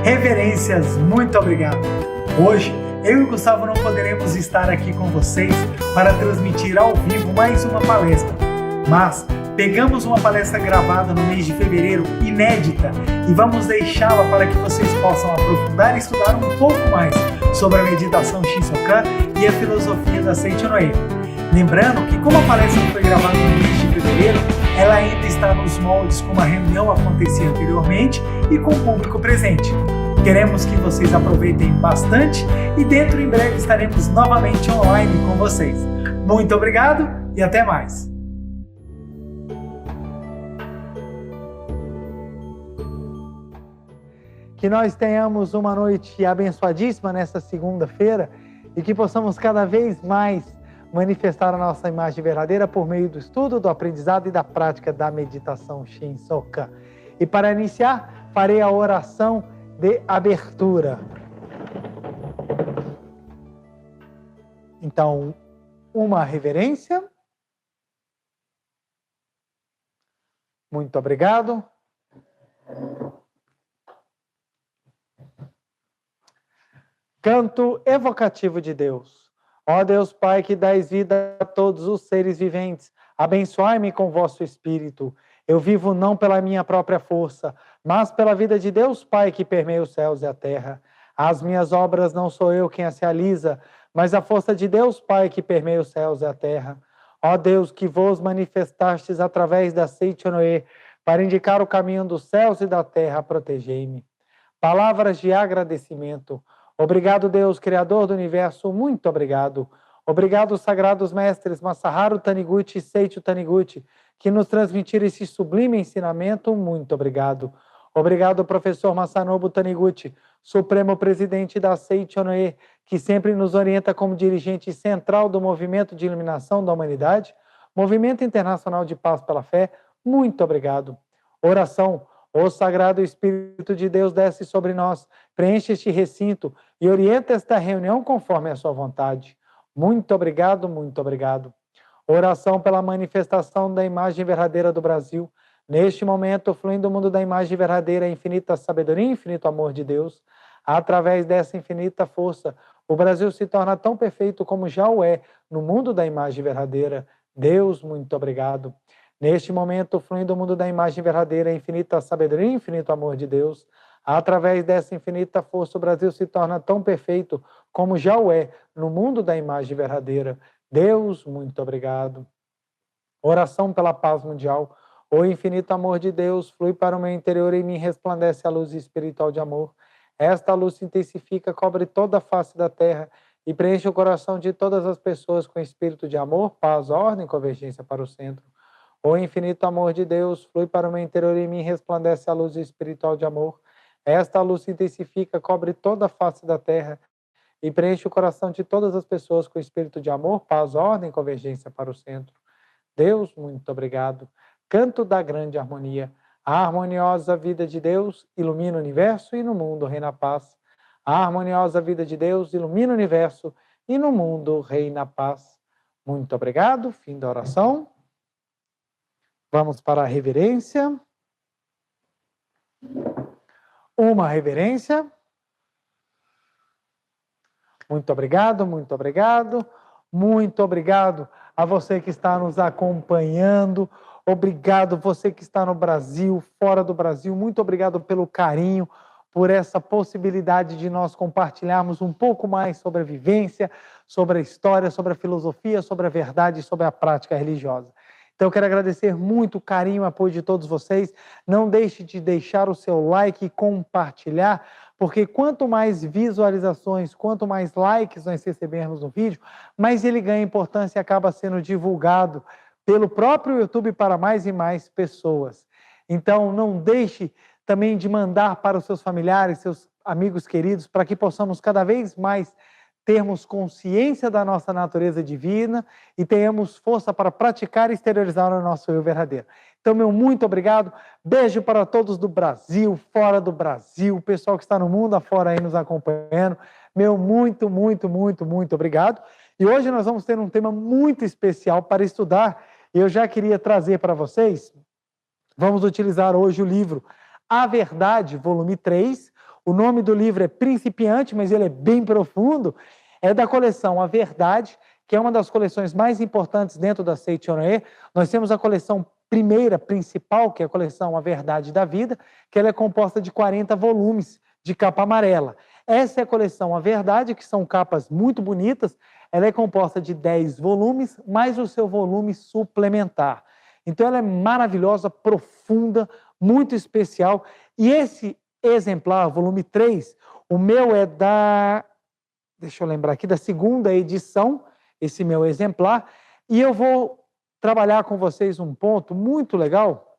Reverências, muito obrigado! Hoje, eu e o Gustavo não poderemos estar aqui com vocês para transmitir ao vivo mais uma palestra, mas pegamos uma palestra gravada no mês de fevereiro, inédita, e vamos deixá-la para que vocês possam aprofundar e estudar um pouco mais sobre a meditação Shinsokan e a filosofia da Seichonoye. Lembrando que como a palestra foi gravada no mês de fevereiro, ela ainda está nos moldes como a reunião acontecia anteriormente e com o público presente. Queremos que vocês aproveitem bastante e dentro em breve estaremos novamente online com vocês. Muito obrigado e até mais! Que nós tenhamos uma noite abençoadíssima nesta segunda-feira e que possamos cada vez mais manifestar a nossa imagem verdadeira por meio do estudo, do aprendizado e da prática da meditação Shinsokan. E para iniciar, farei a oração de abertura. Então, uma reverência. Muito obrigado. Canto evocativo de Deus. Ó Deus Pai, que dais vida a todos os seres viventes, abençoai-me com vosso Espírito. Eu vivo não pela minha própria força, mas pela vida de Deus Pai que permeia os céus e a terra. As minhas obras não sou eu quem as realiza, mas a força de Deus Pai que permeia os céus e a terra. Ó Deus, que vos manifestastes através da Seichonoye para indicar o caminho dos céus e da terra, protegei-me. Palavras de agradecimento. Obrigado, Deus, Criador do Universo, muito obrigado. Obrigado, sagrados mestres Masaharu Taniguchi e Seicho Taniguchi, que nos transmitiram esse sublime ensinamento, muito obrigado. Obrigado, professor Masanobu Taniguchi, supremo presidente da Seichonoye, que sempre nos orienta como dirigente central do Movimento de Iluminação da Humanidade, Movimento Internacional de Paz pela Fé, muito obrigado. Oração. O Sagrado Espírito de Deus desce sobre nós, preenche este recinto e orienta esta reunião conforme a sua vontade. Muito obrigado, muito obrigado. Oração pela manifestação da imagem verdadeira do Brasil. Neste momento, fluindo o mundo da imagem verdadeira, a infinita sabedoria e infinito amor de Deus. Através dessa infinita força, o Brasil se torna tão perfeito como já o é no mundo da imagem verdadeira. Deus, muito obrigado. Neste momento, fluindo o mundo da imagem verdadeira, a infinita sabedoria e infinito amor de Deus, através dessa infinita força, o Brasil se torna tão perfeito como já o é no mundo da imagem verdadeira. Deus, muito obrigado. Oração pela paz mundial. O infinito amor de Deus flui para o meu interior e me resplandece a luz espiritual de amor. Esta luz se intensifica, cobre toda a face da terra e preenche o coração de todas as pessoas com espírito de amor, paz, ordem e convergência para o centro. O infinito amor de Deus flui para o meu interior e me resplandece a luz espiritual de amor. Esta luz se intensifica, cobre toda a face da terra e preenche o coração de todas as pessoas com espírito de amor, paz, ordem e convergência para o centro. Deus, muito obrigado. Canto da grande harmonia. A harmoniosa vida de Deus ilumina o universo e no mundo reina a paz. A harmoniosa vida de Deus ilumina o universo e no mundo reina a paz. Muito obrigado. Fim da oração. Vamos para a reverência. Uma reverência. Muito obrigado, muito obrigado. Muito obrigado a você que está nos acompanhando. Obrigado você que está no Brasil, fora do Brasil. Muito obrigado pelo carinho, por essa possibilidade de nós compartilharmos um pouco mais sobre a vivência, sobre a história, sobre a filosofia, sobre a verdade e sobre a prática religiosa. Então, eu quero agradecer muito o carinho e o apoio de todos vocês. Não deixe de deixar o seu like e compartilhar, porque quanto mais visualizações, quanto mais likes nós recebermos no vídeo, mais ele ganha importância e acaba sendo divulgado pelo próprio YouTube para mais e mais pessoas. Então, não deixe também de mandar para os seus familiares, seus amigos queridos, para que possamos cada vez mais termos consciência da nossa natureza divina e tenhamos força para praticar e exteriorizar o nosso eu verdadeiro. Então, meu muito obrigado. Beijo para todos do Brasil, fora do Brasil, o pessoal que está no mundo afora aí nos acompanhando. Meu muito, muito, muito, muito obrigado. E hoje nós vamos ter um tema muito especial para estudar. E eu já queria trazer para vocês, vamos utilizar hoje o livro A Verdade, volume 3, O nome do livro é Principiante, mas ele é bem profundo. É da coleção A Verdade, que é uma das coleções mais importantes dentro da Seite Honoré. Nós temos a coleção primeira, principal, que é a coleção A Verdade da Vida, que ela é composta de 40 volumes de capa amarela. Essa é a coleção A Verdade, que são capas muito bonitas. Ela é composta de 10 volumes, mais o seu volume suplementar. Então ela é maravilhosa, profunda, muito especial. E esse exemplar, volume 3, o meu é deixa eu lembrar aqui, da segunda edição, esse meu exemplar, e eu vou trabalhar com vocês um ponto muito legal,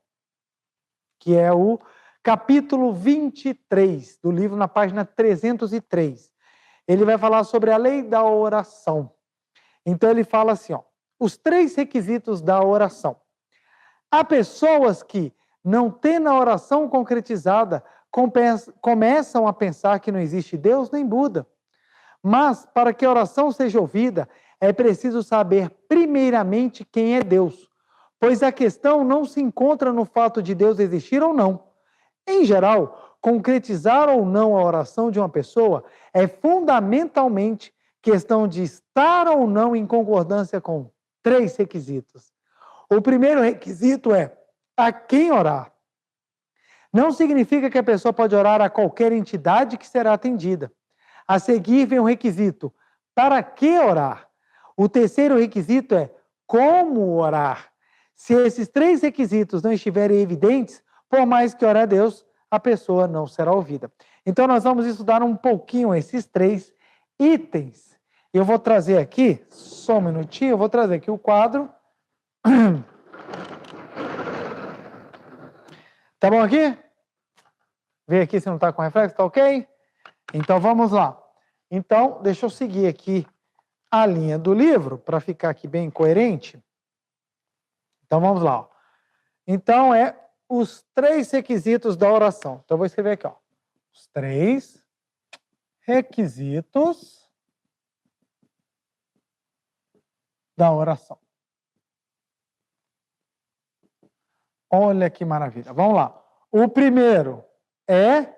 que é o capítulo 23 do livro, na página 303. Ele vai falar sobre a lei da oração. Então ele fala assim, ó, os 3 requisitos da oração. Há pessoas que, não tendo a oração concretizada, começam a pensar que não existe Deus nem Buda. Mas, para que a oração seja ouvida, é preciso saber primeiramente quem é Deus, pois a questão não se encontra no fato de Deus existir ou não. Em geral, concretizar ou não a oração de uma pessoa é fundamentalmente questão de estar ou não em concordância com 3 requisitos. O primeiro requisito é a quem orar. Não significa que a pessoa pode orar a qualquer entidade que será atendida. A seguir vem o requisito, para que orar? O terceiro requisito é como orar. Se esses 3 requisitos não estiverem evidentes, por mais que ore a Deus, a pessoa não será ouvida. Então nós vamos estudar um pouquinho esses 3 itens. Eu vou trazer aqui, só um minutinho, eu vou trazer aqui o quadro. Tá bom aqui? Vê aqui se não está com reflexo, tá ok? Então vamos lá. Então, deixa eu seguir aqui a linha do livro, para ficar aqui bem coerente. Então vamos lá. Ó. Então é os 3 requisitos da oração. Então eu vou escrever aqui, ó. Os 3 requisitos da oração. Olha que maravilha. Vamos lá. O primeiro é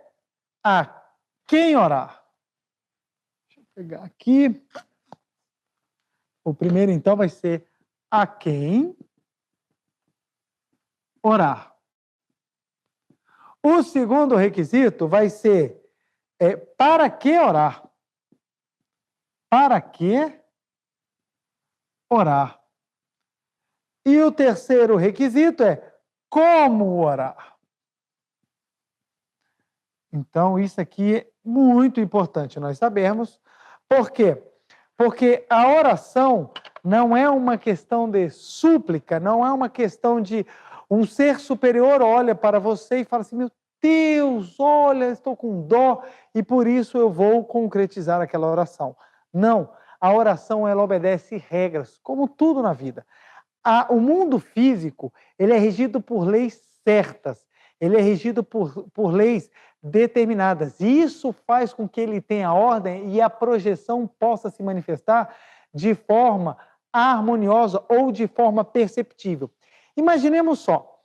a quem orar. Deixa eu pegar aqui. O primeiro, então, vai ser a quem orar. O segundo requisito vai ser para que orar. Para que orar. E o terceiro requisito é como orar. Então, isso aqui é muito importante nós sabermos. Por quê? Porque a oração não é uma questão de súplica, não é uma questão de um ser superior olha para você e fala assim, meu Deus, olha, estou com dó e por isso eu vou concretizar aquela oração. Não, a oração ela obedece regras, como tudo na vida. O mundo físico ele é regido por leis certas, ele é regido por leis determinadas. E isso faz com que ele tenha ordem e a projeção possa se manifestar de forma harmoniosa ou de forma perceptível. Imaginemos só,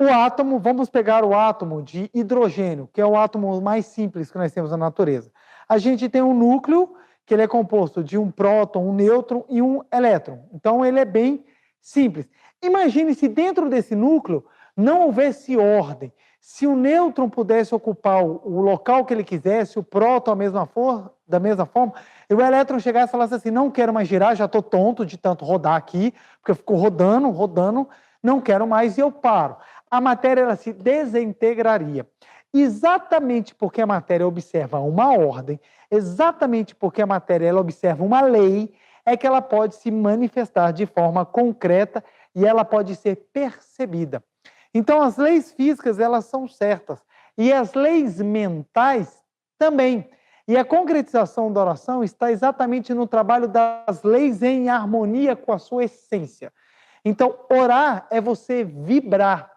o átomo, vamos pegar o átomo de hidrogênio, que é o átomo mais simples que nós temos na natureza. A gente tem um núcleo, que ele é composto de um próton, um nêutron e um elétron. Então, ele é bem simples. Imagine se dentro desse núcleo não houvesse ordem. Se o nêutron pudesse ocupar o local que ele quisesse, o próton da mesma forma, e o elétron chegasse e falasse assim, não quero mais girar, já estou tonto de tanto rodar aqui, porque eu fico rodando, não quero mais e eu paro. A matéria ela se desintegraria. Exatamente porque a matéria observa uma ordem, exatamente porque a matéria ela observa uma lei, é que ela pode se manifestar de forma concreta e ela pode ser percebida. Então, as leis físicas, elas são certas. E as leis mentais também. E a concretização da oração está exatamente no trabalho das leis em harmonia com a sua essência. Então, orar é você vibrar.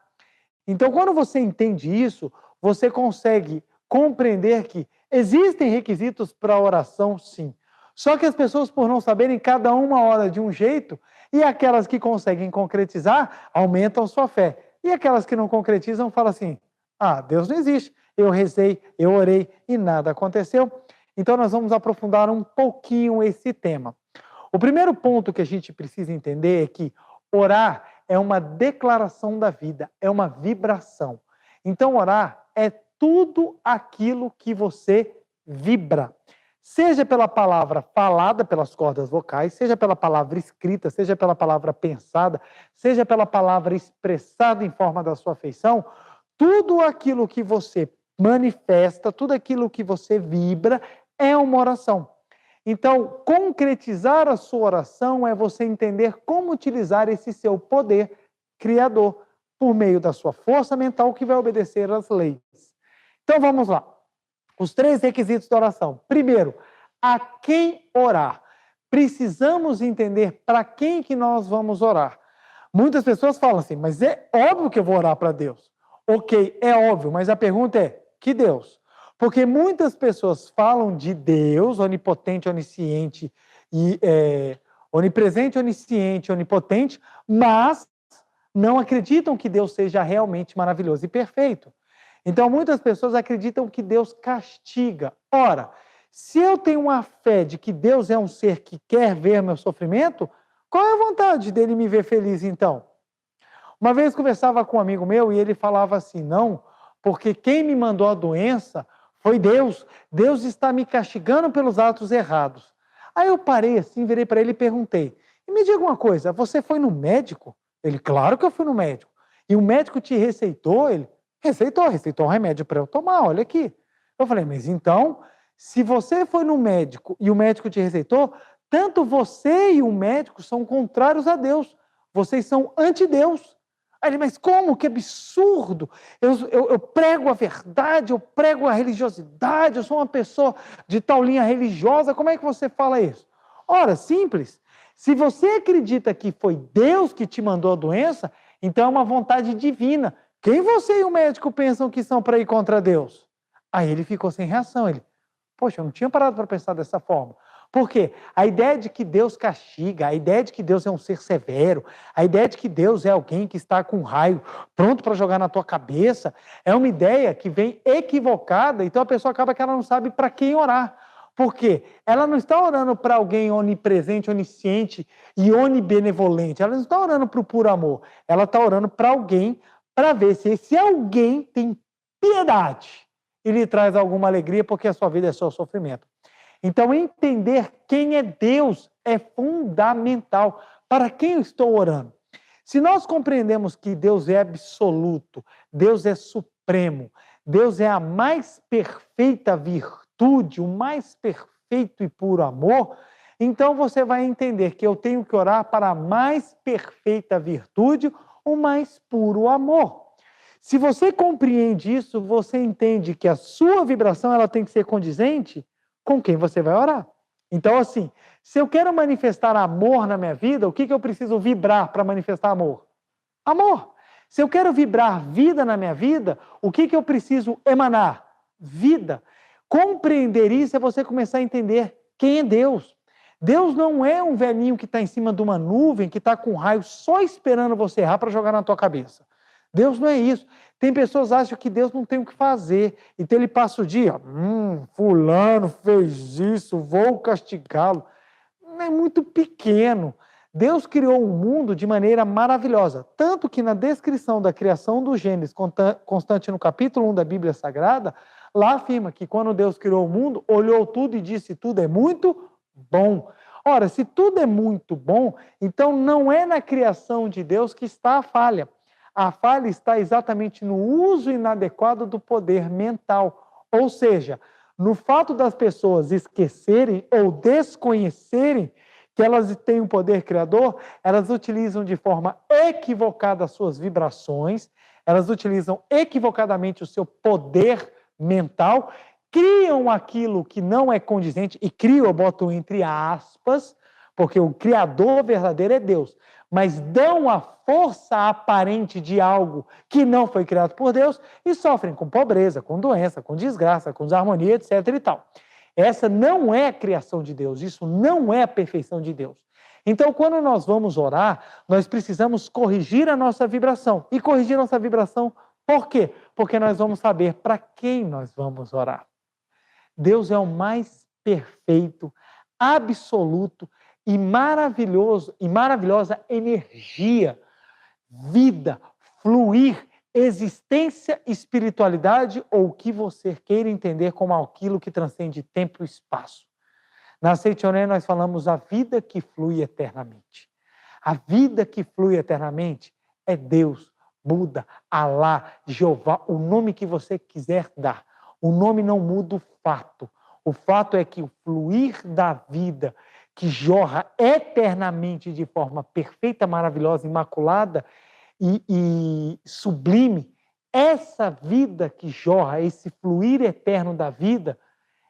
Então, quando você entende isso, você consegue compreender que existem requisitos para a oração, sim. Só que as pessoas, por não saberem, cada uma ora de um jeito, e aquelas que conseguem concretizar, aumentam sua fé. E aquelas que não concretizam, falam assim, Deus não existe. eu rezei, eu orei e nada aconteceu. Então nós vamos aprofundar um pouquinho esse tema. O primeiro ponto que a gente precisa entender é que orar é uma declaração da vida, é uma vibração. Então orar é tudo aquilo que você vibra. Seja pela palavra falada pelas cordas vocais, seja pela palavra escrita, seja pela palavra pensada, seja pela palavra expressada em forma da sua afeição, tudo aquilo que você manifesta, tudo aquilo que você vibra é uma oração. Então, concretizar a sua oração é você entender como utilizar esse seu poder criador por meio da sua força mental que vai obedecer às leis. Então, vamos lá. Os 3 requisitos da oração. Primeiro, a quem orar? Precisamos entender para quem que nós vamos orar. Muitas pessoas falam assim, mas é óbvio que eu vou orar para Deus. Ok, é óbvio, mas a pergunta é, que Deus? Porque muitas pessoas falam de Deus, onipotente, onisciente, onipresente, onisciente, onipotente, mas não acreditam que Deus seja realmente maravilhoso e perfeito. Então, muitas pessoas acreditam que Deus castiga. Ora, se eu tenho uma fé de que Deus é um ser que quer ver meu sofrimento, qual é a vontade dele me ver feliz, então? Uma vez conversava com um amigo meu e ele falava assim, não, porque quem me mandou a doença foi Deus. Deus está me castigando pelos atos errados. Aí eu parei assim, virei para ele e perguntei, e me diga uma coisa, você foi no médico? Ele, claro que eu fui no médico. E o médico te receitou? Ele, receitou um remédio para eu tomar, olha aqui. Eu falei, mas então, se você foi no médico e o médico te receitou, tanto você e o médico são contrários a Deus. Vocês são anti-Deus. Aí ele, mas como? Que absurdo! Eu prego a verdade, eu prego a religiosidade, eu sou uma pessoa de tal linha religiosa, como é que você fala isso? Ora, simples. Se você acredita que foi Deus que te mandou a doença, então é uma vontade divina. Quem você e o médico pensam que são para ir contra Deus? Aí ele ficou sem reação. Ele, poxa, eu não tinha parado para pensar dessa forma. Por quê? A ideia de que Deus castiga, a ideia de que Deus é um ser severo, a ideia de que Deus é alguém que está com um raio pronto para jogar na tua cabeça, é uma ideia que vem equivocada, então a pessoa acaba que ela não sabe para quem orar. Por quê? Ela não está orando para alguém onipresente, onisciente e onibenevolente. Ela não está orando para o puro amor. Ela está orando para alguém para ver se esse alguém tem piedade e lhe traz alguma alegria, porque a sua vida é só sofrimento. Então, entender quem é Deus é fundamental. Para quem eu estou orando? Se nós compreendemos que Deus é absoluto, Deus é supremo, Deus é a mais perfeita virtude, o mais perfeito e puro amor, então você vai entender que eu tenho que orar para a mais perfeita virtude, o mais puro amor. Se você compreende isso, você entende que a sua vibração ela tem que ser condizente com quem você vai orar. Então, assim, se eu quero manifestar amor na minha vida, o que eu preciso vibrar para manifestar amor? Amor. Se eu quero vibrar vida na minha vida, o que eu preciso emanar? Vida. Compreender isso é você começar a entender quem é Deus. Deus não é um velhinho que está em cima de uma nuvem, que está com um raio só esperando você errar para jogar na tua cabeça. Deus não é isso. Tem pessoas que acham que Deus não tem o que fazer. Então ele passa o dia, fulano fez isso, vou castigá-lo. É muito pequeno. Deus criou o mundo de maneira maravilhosa. Tanto que na descrição da criação do Gênesis, constante no capítulo 1 da Bíblia Sagrada, lá afirma que quando Deus criou o mundo, olhou tudo e disse, tudo é muito bom. Ora, se tudo é muito bom, então não é na criação de Deus que está a falha. A falha está exatamente no uso inadequado do poder mental. Ou seja, no fato das pessoas esquecerem ou desconhecerem que elas têm um poder criador, elas utilizam de forma equivocada as suas vibrações, elas utilizam equivocadamente o seu poder mental, criam aquilo que não é condizente, e criam, eu boto entre aspas, porque o Criador verdadeiro é Deus, mas dão a força aparente de algo que não foi criado por Deus e sofrem com pobreza, com doença, com desgraça, com desarmonia, etc. e tal. Essa não é a criação de Deus, isso não é a perfeição de Deus. Então, quando nós vamos orar, nós precisamos corrigir a nossa vibração. E corrigir a nossa vibração Por quê? Porque nós vamos saber para quem nós vamos orar. Deus é o mais perfeito, absoluto e maravilhoso e maravilhosa energia, vida, fluir, existência, espiritualidade ou o que você queira entender como aquilo que transcende tempo e espaço. Na Seichoné nós falamos a vida que flui eternamente. A vida que flui eternamente é Deus, Buda, Alá, Jeová, o nome que você quiser dar. O nome não muda o fato. O fato é que o fluir da vida que jorra eternamente de forma perfeita, maravilhosa, imaculada e sublime, essa vida que jorra, esse fluir eterno da vida,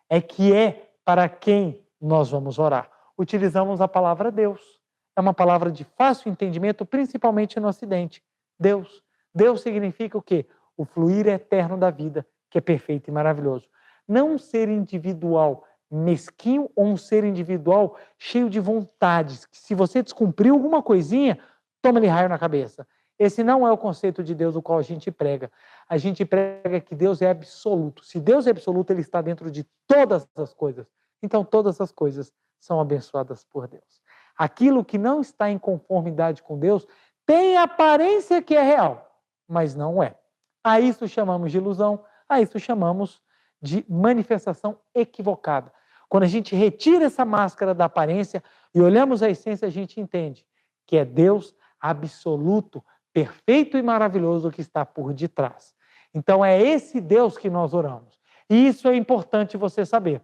é que é para quem nós vamos orar. Utilizamos a palavra Deus. É uma palavra de fácil entendimento, principalmente no Ocidente. Deus. Deus significa o quê? O fluir eterno da vida, que é perfeito e maravilhoso. Não um ser individual mesquinho ou um ser individual cheio de vontades, que se você descumpriu alguma coisinha, toma-lhe raio na cabeça. Esse não é o conceito de Deus do qual a gente prega. A gente prega que Deus é absoluto. Se Deus é absoluto, Ele está dentro de todas as coisas. Então, todas as coisas são abençoadas por Deus. Aquilo que não está em conformidade com Deus tem aparência que é real, mas não é. A isso chamamos de ilusão, a isso chamamos de manifestação equivocada. Quando a gente retira essa máscara da aparência e olhamos a essência, a gente entende que é Deus absoluto, perfeito e maravilhoso que está por detrás. Então é esse Deus que nós oramos. E isso é importante você saber.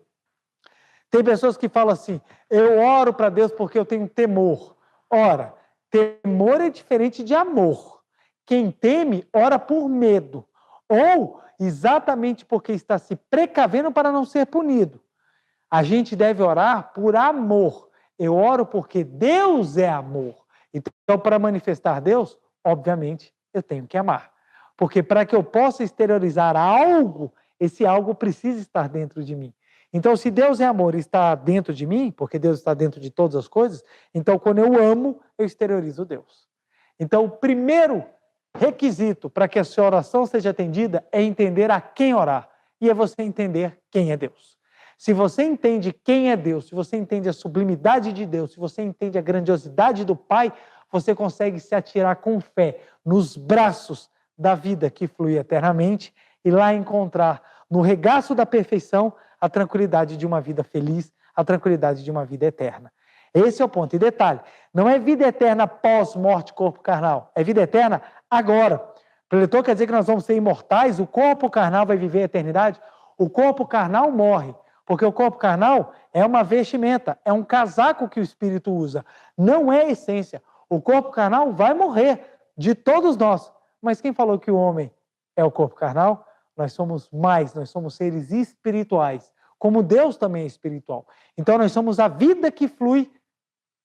Tem pessoas que falam assim, eu oro para Deus porque eu tenho temor. Ora, temor é diferente de amor. Quem teme, ora por medo. Ou exatamente porque está se precavendo para não ser punido. A gente deve orar por amor. Eu oro porque Deus é amor. Então, para manifestar Deus, obviamente, eu tenho que amar. Porque para que eu possa exteriorizar algo, esse algo precisa estar dentro de mim. Então, se Deus é amor e está dentro de mim, porque Deus está dentro de todas as coisas, então quando eu amo, eu exteriorizo Deus. Então, o primeiro requisito para que a sua oração seja atendida é entender a quem orar. E é você entender quem é Deus. Se você entende quem é Deus, se você entende a sublimidade de Deus, se você entende a grandiosidade do Pai, você consegue se atirar com fé nos braços da vida que flui eternamente e lá encontrar no regaço da perfeição a tranquilidade de uma vida feliz, a tranquilidade de uma vida eterna. Esse é o ponto. E detalhe, não é vida eterna pós-morte, corpo carnal. É vida eterna agora. Preletor quer dizer que nós vamos ser imortais, o corpo carnal vai viver a eternidade? O corpo carnal morre, porque o corpo carnal é uma vestimenta, é um casaco que o espírito usa. Não é a essência. O corpo carnal vai morrer, de todos nós. Mas quem falou que o homem é o corpo carnal? Nós somos mais, nós somos seres espirituais, como Deus também é espiritual. Então nós somos a vida que flui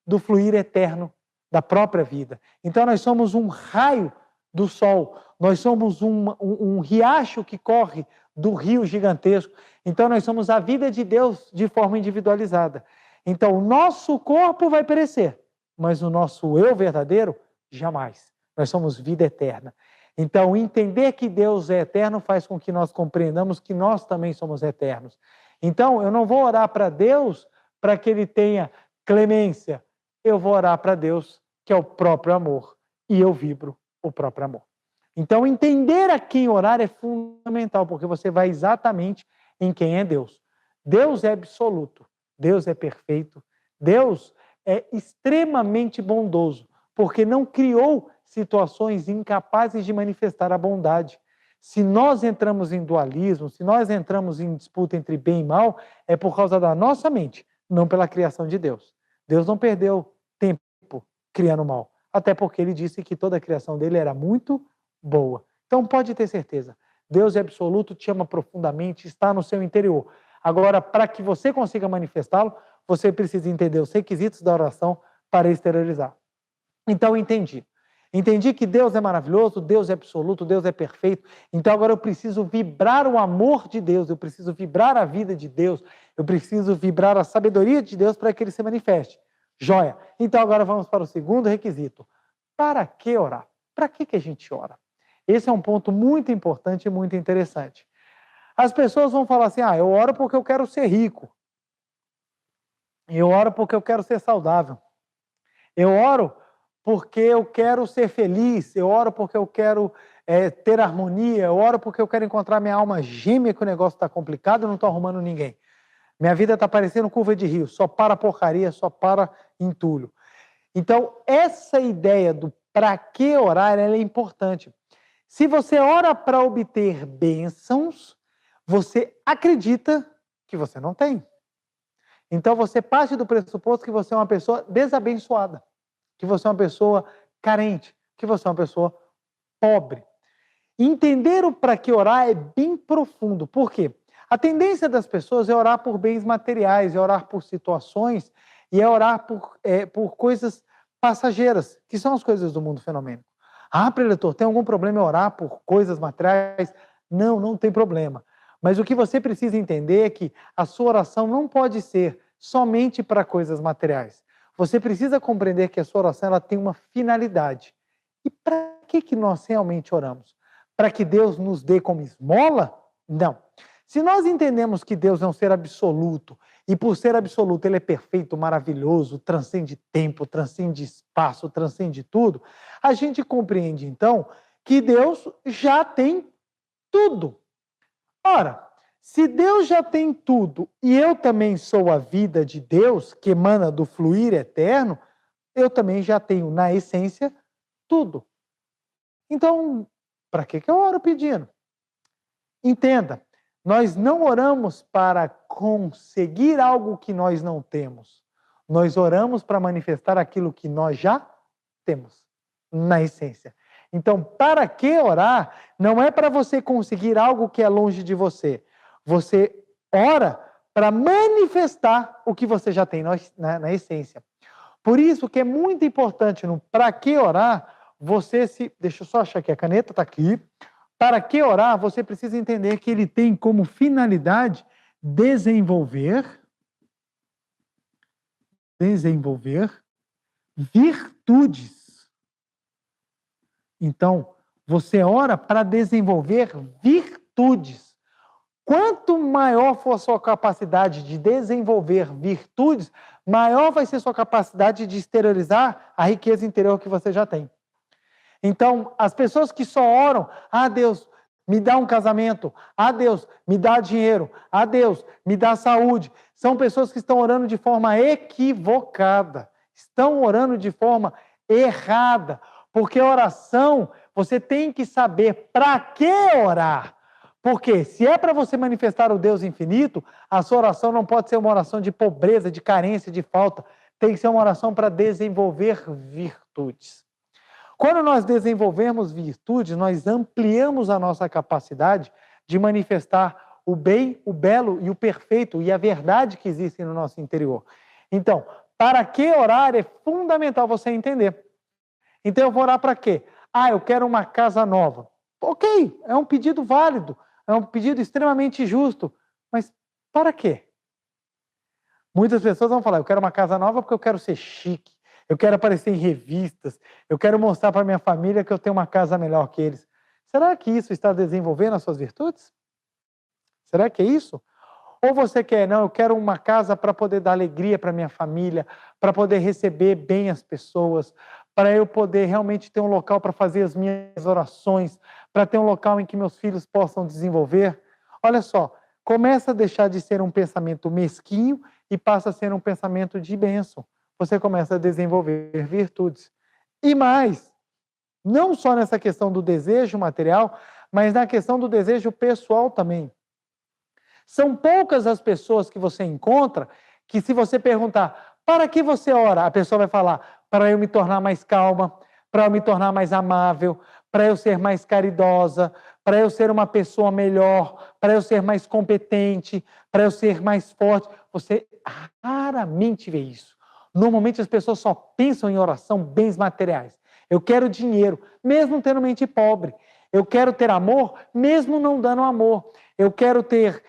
do fluir eterno da própria vida. Então nós somos um raio do sol, nós somos um riacho que corre do rio gigantesco. Então nós somos a vida de Deus de forma individualizada. Então o nosso corpo vai perecer, mas o nosso eu verdadeiro, jamais. Nós somos vida eterna. Então, entender que Deus é eterno faz com que nós compreendamos que nós também somos eternos. Então, eu não vou orar para Deus para que Ele tenha clemência. Eu vou orar para Deus, que é o próprio amor. E eu vibro o próprio amor. Então, entender a quem orar é fundamental, porque você vai exatamente em quem é Deus. Deus é absoluto. Deus é perfeito. Deus é extremamente bondoso, porque não criou situações incapazes de manifestar a bondade. Se nós entramos em dualismo, se nós entramos em disputa entre bem e mal, é por causa da nossa mente, não pela criação de Deus. Deus não perdeu tempo criando mal, até porque Ele disse que toda a criação dele era muito boa. Então pode ter certeza, Deus é absoluto, te ama profundamente, está no seu interior. Agora, para que você consiga manifestá-lo, você precisa entender os requisitos da oração para exteriorizar. Então, entendi. Entendi que Deus é maravilhoso, Deus é absoluto, Deus é perfeito. Então agora eu preciso vibrar o amor de Deus, eu preciso vibrar a vida de Deus, eu preciso vibrar a sabedoria de Deus para que Ele se manifeste. Joia. Então agora vamos para o segundo requisito. Para que orar? Para que a gente ora? Esse é um ponto muito importante e muito interessante. As pessoas vão falar assim, eu oro porque eu quero ser rico. Eu oro porque eu quero ser saudável. Eu oro porque eu quero ser feliz. Eu oro porque eu quero ter harmonia. Eu oro porque eu quero encontrar minha alma gêmea, que o negócio está complicado e não estou arrumando ninguém. Minha vida está parecendo curva de rio, só para porcaria, só para entulho. Então, essa ideia do para que orar, ela é importante. Se você ora para obter bênçãos, você acredita que você não tem. Então, você parte do pressuposto que você é uma pessoa desabençoada, que você é uma pessoa carente, que você é uma pessoa pobre. Entender o para que orar é bem profundo. Por quê? A tendência das pessoas é orar por bens materiais, é orar por situações e é orar por coisas passageiras, que são as coisas do mundo fenomênico. Preletor, tem algum problema em orar por coisas materiais? Não, não tem problema. Mas o que você precisa entender é que a sua oração não pode ser somente para coisas materiais. Você precisa compreender que a sua oração ela tem uma finalidade. E para que nós realmente oramos? Para que Deus nos dê como esmola? Não. Se nós entendemos que Deus é um ser absoluto, e por ser absoluto ele é perfeito, maravilhoso, transcende tempo, transcende espaço, transcende tudo, a gente compreende então que Deus já tem tudo. Ora, se Deus já tem tudo e eu também sou a vida de Deus, que emana do fluir eterno, eu também já tenho, na essência, tudo. Então, para que eu oro pedindo? Entenda, nós não oramos para conseguir algo que nós não temos. Nós oramos para manifestar aquilo que nós já temos, na essência. Então, para que orar? Não é para você conseguir algo que é longe de você. Você ora para manifestar o que você já tem na essência. Por isso que é muito importante no para que orar, deixa eu só achar que a caneta está aqui. Para que orar, você precisa entender que ele tem como finalidade desenvolver virtudes. Então, você ora para desenvolver virtudes. Quanto maior for a sua capacidade de desenvolver virtudes, maior vai ser sua capacidade de exteriorizar a riqueza interior que você já tem. Então, as pessoas que só oram, Deus, me dá um casamento, Deus, me dá dinheiro, Deus, me dá saúde, são pessoas que estão orando de forma equivocada, estão orando de forma errada, porque oração, você tem que saber para que orar. Porque se é para você manifestar o Deus infinito, a sua oração não pode ser uma oração de pobreza, de carência, de falta, tem que ser uma oração para desenvolver virtudes. Quando nós desenvolvemos virtudes, nós ampliamos a nossa capacidade de manifestar o bem, o belo e o perfeito e a verdade que existe no nosso interior. Então, para que orar é fundamental você entender. Então, eu vou orar para quê? Eu quero uma casa nova. Ok, é um pedido válido, é um pedido extremamente justo, mas para quê? Muitas pessoas vão falar, eu quero uma casa nova porque eu quero ser chique, eu quero aparecer em revistas, eu quero mostrar para minha família que eu tenho uma casa melhor que eles. Será que isso está desenvolvendo as suas virtudes? Será que é isso? Ou você quer, não, eu quero uma casa para poder dar alegria para minha família, para poder receber bem as pessoas, para eu poder realmente ter um local para fazer as minhas orações, para ter um local em que meus filhos possam desenvolver. Olha só, começa a deixar de ser um pensamento mesquinho e passa a ser um pensamento de bênção. Você começa a desenvolver virtudes. E mais, não só nessa questão do desejo material, mas na questão do desejo pessoal também. São poucas as pessoas que você encontra que, se você perguntar, para que você ora? A pessoa vai falar, para eu me tornar mais calma, para eu me tornar mais amável, para eu ser mais caridosa, para eu ser uma pessoa melhor, para eu ser mais competente, para eu ser mais forte. Você raramente vê isso. Normalmente as pessoas só pensam em oração, bens materiais. Eu quero dinheiro, mesmo tendo mente pobre. Eu quero ter amor, mesmo não dando amor. Eu quero ter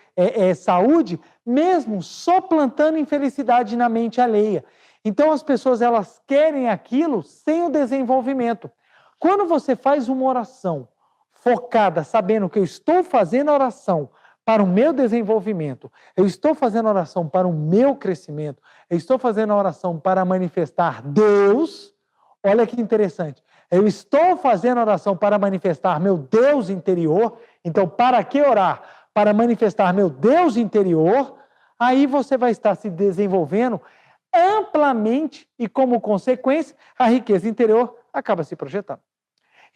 saúde, mesmo só plantando infelicidade na mente alheia. Então as pessoas elas querem aquilo sem o desenvolvimento. Quando você faz uma oração focada, sabendo que eu estou fazendo oração para o meu desenvolvimento, eu estou fazendo oração para o meu crescimento, eu estou fazendo oração para manifestar Deus, olha que interessante, eu estou fazendo oração para manifestar meu Deus interior, então para que orar? Para manifestar meu Deus interior, aí você vai estar se desenvolvendo amplamente e, como consequência, a riqueza interior acaba se projetando.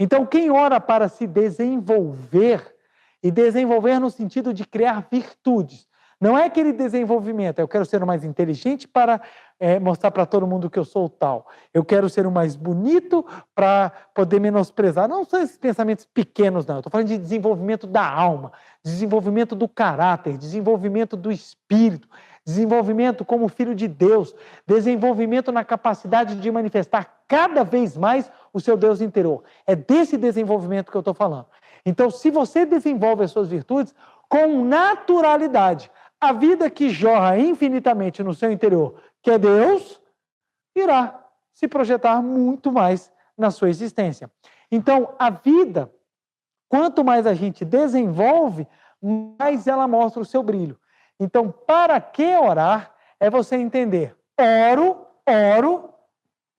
Então, quem ora para se desenvolver, e desenvolver no sentido de criar virtudes, não é aquele desenvolvimento, eu quero ser o mais inteligente para mostrar para todo mundo que eu sou tal, eu quero ser o mais bonito para poder menosprezar, não são esses pensamentos pequenos, não, eu estou falando de desenvolvimento da alma, desenvolvimento do caráter, desenvolvimento do espírito, desenvolvimento como filho de Deus, desenvolvimento na capacidade de manifestar cada vez mais o seu Deus interior. É desse desenvolvimento que eu estou falando. Então, se você desenvolve as suas virtudes com naturalidade, a vida que jorra infinitamente no seu interior, que é Deus, irá se projetar muito mais na sua existência. Então, a vida, quanto mais a gente desenvolve, mais ela mostra o seu brilho. Então, para que orar? É você entender, oro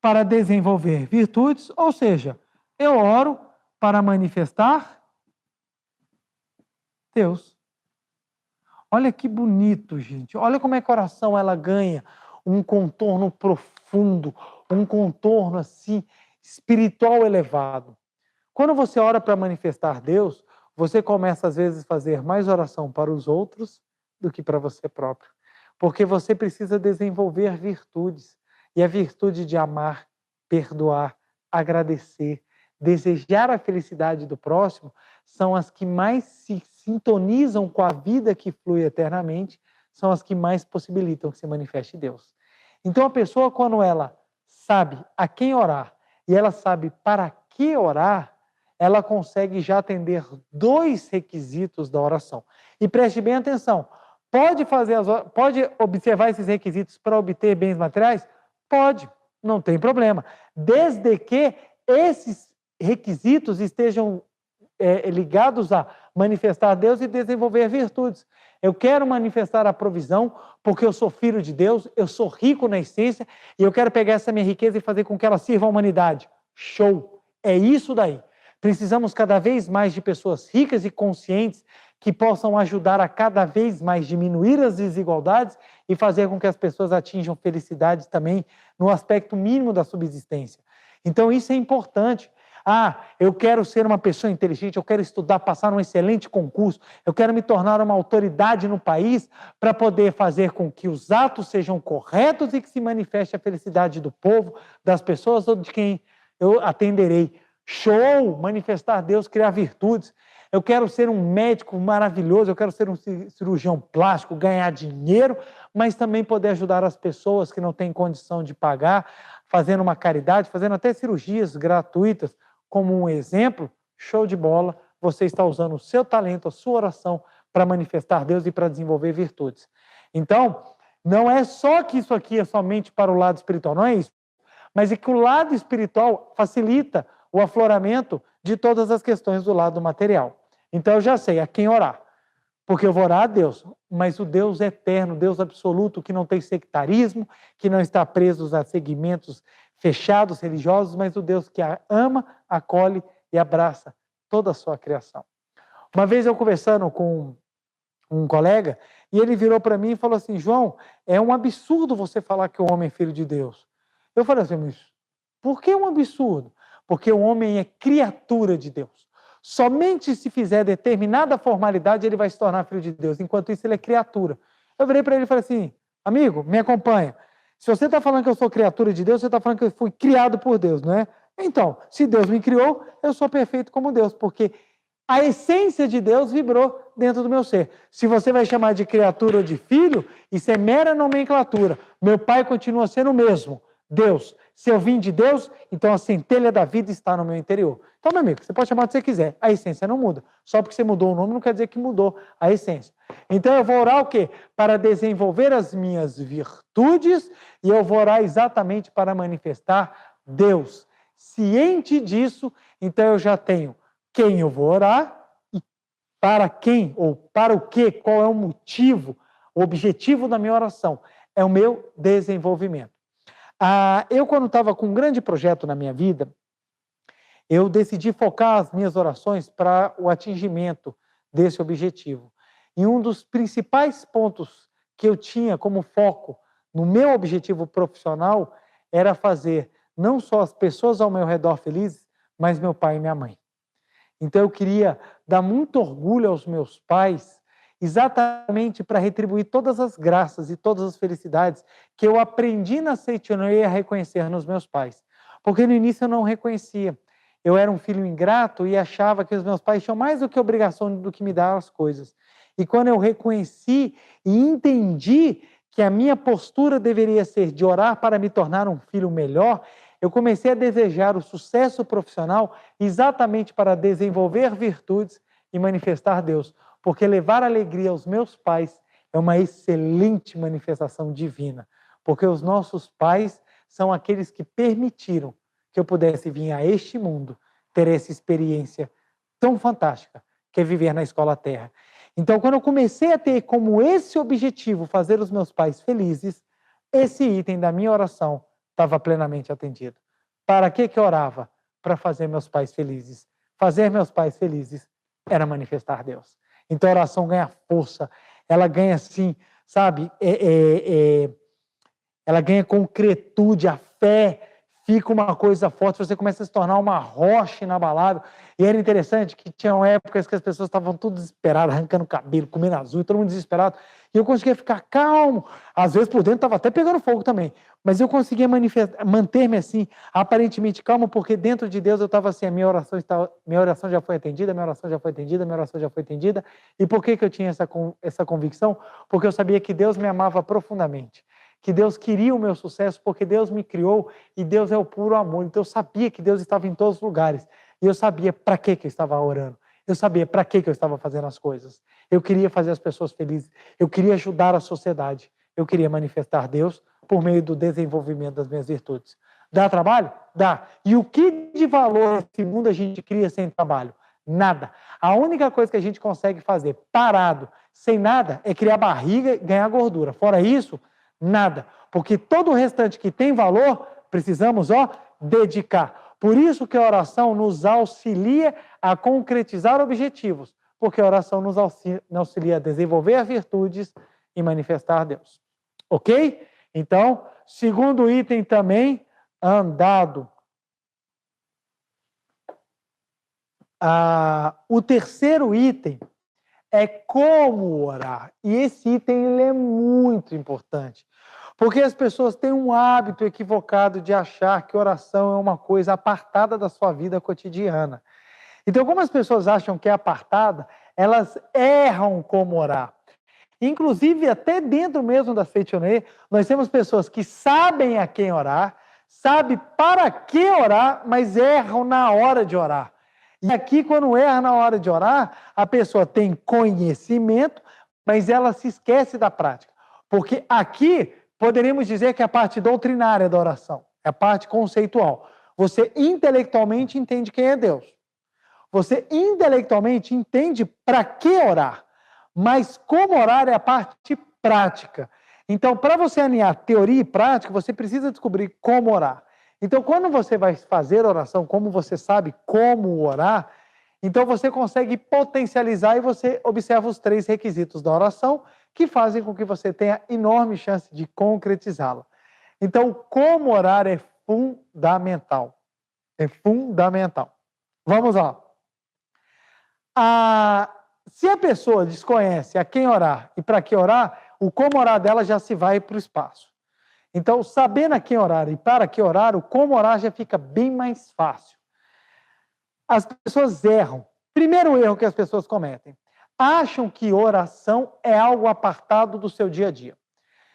para desenvolver virtudes, ou seja, eu oro para manifestar Deus. Olha que bonito, gente. Olha como é que a oração ela ganha um contorno profundo, um contorno assim espiritual elevado. Quando você ora para manifestar Deus, você começa às vezes a fazer mais oração para os outros do que para você próprio. Porque você precisa desenvolver virtudes. E a virtude de amar, perdoar, agradecer, desejar a felicidade do próximo são as que mais se sintonizam com a vida que flui eternamente, são as que mais possibilitam que se manifeste Deus. Então a pessoa, quando ela sabe a quem orar e ela sabe para que orar, ela consegue já atender 2 requisitos da oração. E preste bem atenção, pode observar esses requisitos para obter bens materiais? Pode, não tem problema. Desde que esses requisitos estejam ligados a manifestar Deus e desenvolver virtudes. Eu quero manifestar a provisão porque eu sou filho de Deus, eu sou rico na essência e eu quero pegar essa minha riqueza e fazer com que ela sirva à humanidade. Show! É isso daí. Precisamos cada vez mais de pessoas ricas e conscientes que possam ajudar a cada vez mais diminuir as desigualdades e fazer com que as pessoas atinjam felicidade também no aspecto mínimo da subsistência. Então isso é importante. Eu quero ser uma pessoa inteligente, eu quero estudar, passar um excelente concurso, eu quero me tornar uma autoridade no país para poder fazer com que os atos sejam corretos e que se manifeste a felicidade do povo, das pessoas ou de quem eu atenderei. Show! Manifestar Deus, criar virtudes. Eu quero ser um médico maravilhoso, eu quero ser um cirurgião plástico, ganhar dinheiro, mas também poder ajudar as pessoas que não têm condição de pagar, fazendo uma caridade, fazendo até cirurgias gratuitas. Como um exemplo, show de bola, você está usando o seu talento, a sua oração para manifestar Deus e para desenvolver virtudes. Então, não é só que isso aqui é somente para o lado espiritual, não é isso. Mas é que o lado espiritual facilita o afloramento de todas as questões do lado material. Então eu já sei a quem orar, porque eu vou orar a Deus, mas o Deus eterno, Deus absoluto, que não tem sectarismo, que não está preso a segmentos fechados, religiosos, mas o Deus que a ama, acolhe e abraça toda a sua criação. Uma vez eu conversando com um colega, e ele virou para mim e falou assim, João, é um absurdo você falar que o homem é filho de Deus. Eu falei assim, mas por que um absurdo? Porque o homem é criatura de Deus. Somente se fizer determinada formalidade ele vai se tornar filho de Deus. Enquanto isso ele é criatura. Eu virei para ele e falei assim, amigo, me acompanha. Se você está falando que eu sou criatura de Deus, você está falando que eu fui criado por Deus, não é? Então, se Deus me criou, eu sou perfeito como Deus, porque a essência de Deus vibrou dentro do meu ser. Se você vai chamar de criatura ou de filho, isso é mera nomenclatura. Meu pai continua sendo o mesmo, Deus. Se eu vim de Deus, então a centelha da vida está no meu interior. Então, meu amigo, você pode chamar do que você quiser, a essência não muda. Só porque você mudou o nome não quer dizer que mudou a essência. Então eu vou orar o quê? Para desenvolver as minhas virtudes e eu vou orar exatamente para manifestar Deus. Ciente disso, então eu já tenho quem eu vou orar e para quem ou para o quê, qual é o motivo, o objetivo da minha oração. É o meu desenvolvimento. Eu, quando estava com um grande projeto na minha vida, eu decidi focar as minhas orações para o atingimento desse objetivo. E um dos principais pontos que eu tinha como foco no meu objetivo profissional era fazer não só as pessoas ao meu redor felizes, mas meu pai e minha mãe. Então eu queria dar muito orgulho aos meus pais, exatamente para retribuir todas as graças e todas as felicidades que eu aprendi na Seitianoye a reconhecer nos meus pais. Porque no início eu não reconhecia. Eu era um filho ingrato e achava que os meus pais tinham mais do que obrigação do que me dar as coisas. E quando eu reconheci e entendi que a minha postura deveria ser de orar para me tornar um filho melhor, eu comecei a desejar o sucesso profissional exatamente para desenvolver virtudes e manifestar Deus. Porque levar alegria aos meus pais é uma excelente manifestação divina. Porque os nossos pais são aqueles que permitiram que eu pudesse vir a este mundo ter essa experiência tão fantástica que é viver na Escola Terra. Então, quando eu comecei a ter como esse objetivo fazer os meus pais felizes, esse item da minha oração estava plenamente atendido. Para que eu orava? Para fazer meus pais felizes. Fazer meus pais felizes era manifestar Deus. Então, a oração ganha força, ela ganha assim, sabe, ela ganha concretude, a fé fica uma coisa forte, você começa a se tornar uma rocha inabalável. E era interessante que tinham épocas que as pessoas estavam tudo desesperadas, arrancando cabelo, comendo azul, todo mundo desesperado. E eu conseguia ficar calmo. Às vezes por dentro estava até pegando fogo também. Mas eu conseguia manter-me assim, aparentemente calmo, porque dentro de Deus eu estava assim, minha oração já foi atendida, minha oração já foi atendida, minha oração já foi atendida. E por que eu tinha essa convicção? Porque eu sabia que Deus me amava profundamente. Que Deus queria o meu sucesso, porque Deus me criou e Deus é o puro amor. Então eu sabia que Deus estava em todos os lugares. E eu sabia para que eu estava orando. Eu sabia para que eu estava fazendo as coisas. Eu queria fazer as pessoas felizes. Eu queria ajudar a sociedade. Eu queria manifestar Deus por meio do desenvolvimento das minhas virtudes. Dá trabalho? Dá. E o que de valor nesse mundo a gente cria sem trabalho? Nada. A única coisa que a gente consegue fazer parado, sem nada, é criar barriga e ganhar gordura. Fora isso, nada. Porque todo o restante que tem valor, precisamos, dedicar. Por isso que a oração nos auxilia a concretizar objetivos. Porque a oração nos auxilia a desenvolver virtudes e manifestar Deus. Ok? Então, segundo item também, andado. O terceiro item é como orar. E esse item ele é muito importante. Porque as pessoas têm um hábito equivocado de achar que oração é uma coisa apartada da sua vida cotidiana. Então, como as pessoas acham que é apartada, elas erram como orar. Inclusive, até dentro mesmo da Seitianoye, nós temos pessoas que sabem a quem orar, sabem para que orar, mas erram na hora de orar. E aqui, quando erra na hora de orar, a pessoa tem conhecimento, mas ela se esquece da prática. Porque aqui, poderíamos dizer que é a parte doutrinária da oração, é a parte conceitual. Você intelectualmente entende quem é Deus. Você intelectualmente entende para que orar. Mas como orar é a parte prática. Então, para você alinhar teoria e prática, você precisa descobrir como orar. Então, quando você vai fazer oração, como você sabe como orar, então você consegue potencializar e você observa os 3 requisitos da oração que fazem com que você tenha enorme chance de concretizá-la. Então, como orar é fundamental. É fundamental. Vamos lá. Se a pessoa desconhece a quem orar e para que orar, o como orar dela já se vai para o espaço. Então, sabendo a quem orar e para que orar, o como orar já fica bem mais fácil. As pessoas erram. Primeiro erro que as pessoas cometem. Acham que oração é algo apartado do seu dia a dia.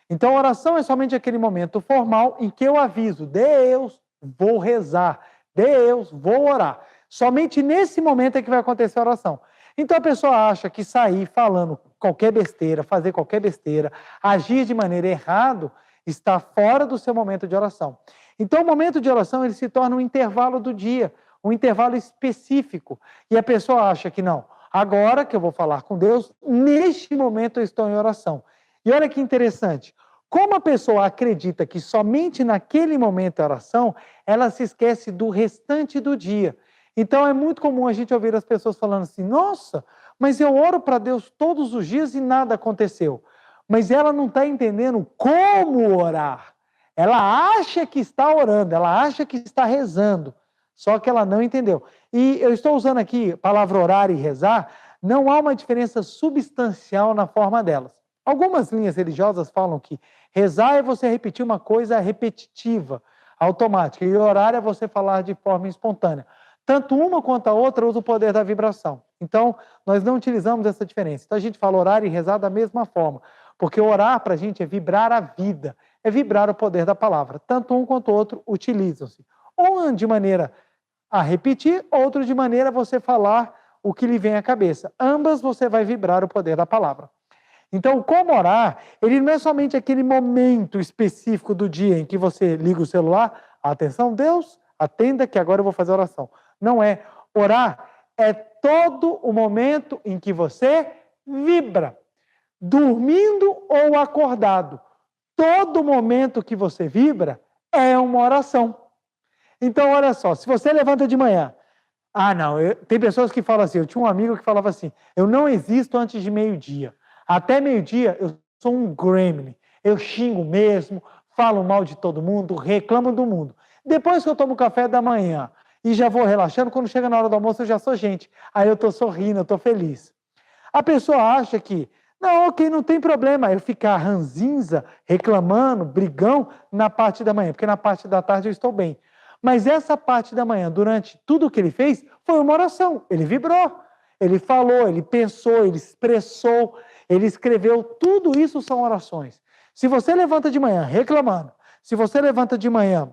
Então, oração é somente aquele momento formal em que eu aviso, Deus, vou rezar, Deus, vou orar. Somente nesse momento é que vai acontecer a oração. Então a pessoa acha que sair falando qualquer besteira, fazer qualquer besteira, agir de maneira errada, está fora do seu momento de oração. Então o momento de oração ele se torna um intervalo do dia, um intervalo específico. E a pessoa acha que não, agora que eu vou falar com Deus, neste momento eu estou em oração. E olha que interessante, como a pessoa acredita que somente naquele momento é oração, ela se esquece do restante do dia. Então é muito comum a gente ouvir as pessoas falando assim, nossa, mas eu oro para Deus todos os dias e nada aconteceu. Mas ela não está entendendo como orar. Ela acha que está orando, ela acha que está rezando, só que ela não entendeu. E eu estou usando aqui a palavra orar e rezar, não há uma diferença substancial na forma delas. Algumas linhas religiosas falam que rezar é você repetir uma coisa repetitiva, automática, e orar é você falar de forma espontânea. Tanto uma quanto a outra usa o poder da vibração. Então, nós não utilizamos essa diferença. Então, a gente fala orar e rezar da mesma forma, porque orar para a gente é vibrar a vida, é vibrar o poder da palavra. Tanto um quanto o outro utilizam-se. Um de maneira a repetir, outro de maneira a você falar o que lhe vem à cabeça. Ambas você vai vibrar o poder da palavra. Então, como orar, ele não é somente aquele momento específico do dia em que você liga o celular, atenção, Deus, atenda que agora eu vou fazer a oração. Não é. Orar é todo o momento em que você vibra, dormindo ou acordado. Todo momento que você vibra é uma oração. Então, olha só, se você levanta de manhã, tem pessoas que falam assim, eu tinha um amigo que falava assim, eu não existo antes de meio-dia. Até meio-dia eu sou um gremlin, eu xingo mesmo, falo mal de todo mundo, reclamo do mundo. Depois que eu tomo café da manhã e já vou relaxando, quando chega na hora do almoço eu já sou gente. Aí eu estou sorrindo, eu estou feliz. A pessoa acha que, não, ok, não tem problema eu ficar ranzinza, reclamando, brigão na parte da manhã, porque na parte da tarde eu estou bem. Mas essa parte da manhã, durante tudo o que ele fez, foi uma oração. Ele vibrou, ele falou, ele pensou, ele expressou, ele escreveu, tudo isso são orações. Se você levanta de manhã reclamando, se você levanta de manhã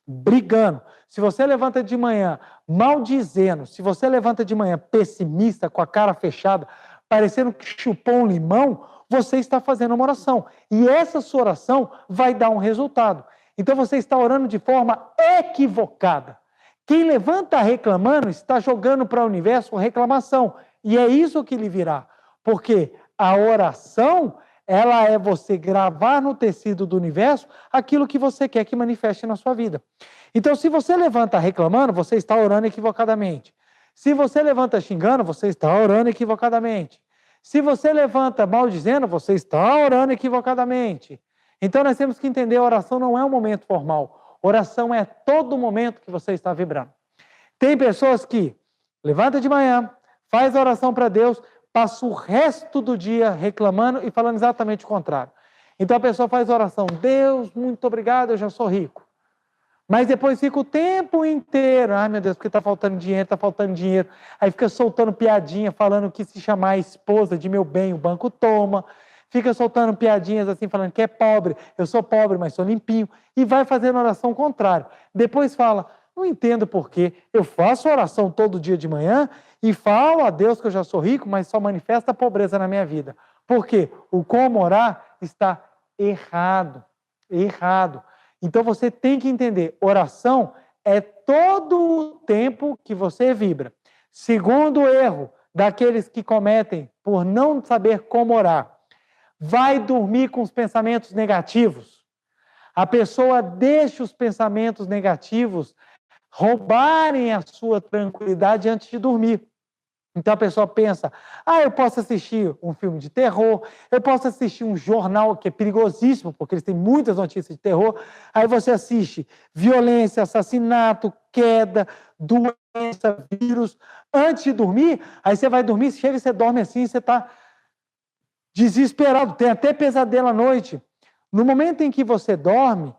brigando, se você levanta de manhã maldizendo, se você levanta de manhã pessimista, com a cara fechada, parecendo que chupou um limão, você está fazendo uma oração. E essa sua oração vai dar um resultado. Então você está orando de forma equivocada. Quem levanta reclamando está jogando para o universo reclamação. E é isso que lhe virá. Porque a oração, ela é você gravar no tecido do universo aquilo que você quer que manifeste na sua vida. Então, se você levanta reclamando, você está orando equivocadamente. Se você levanta xingando, você está orando equivocadamente. Se você levanta maldizendo, você está orando equivocadamente. Então, nós temos que entender, a oração não é um momento formal. Oração é todo momento que você está vibrando. Tem pessoas que levanta de manhã, faz a oração para Deus, passa o resto do dia reclamando e falando exatamente o contrário. Então a pessoa faz oração, Deus, muito obrigado, eu já sou rico. Mas depois fica o tempo inteiro, ai meu Deus, porque está faltando dinheiro. Aí fica soltando piadinha, falando que se chamar a esposa de meu bem, o banco toma. Fica soltando piadinhas assim, falando que é pobre, eu sou pobre, mas sou limpinho. E vai fazendo oração contrária. Depois fala, não entendo por quê, eu faço oração todo dia de manhã e falo a Deus que eu já sou rico, mas só manifesta a pobreza na minha vida. Por quê? O como orar está errado. Errado. Então você tem que entender, oração é todo o tempo que você vibra. Segundo erro daqueles que cometem por não saber como orar, vai dormir com os pensamentos negativos. A pessoa deixa os pensamentos negativos roubarem a sua tranquilidade antes de dormir. Então a pessoa pensa, eu posso assistir um filme de terror, eu posso assistir um jornal que é perigosíssimo, porque eles têm muitas notícias de terror, aí você assiste violência, assassinato, queda, doença, vírus, antes de dormir, aí você vai dormir, chega e você dorme assim, você está desesperado, tem até pesadelo à noite. No momento em que você dorme,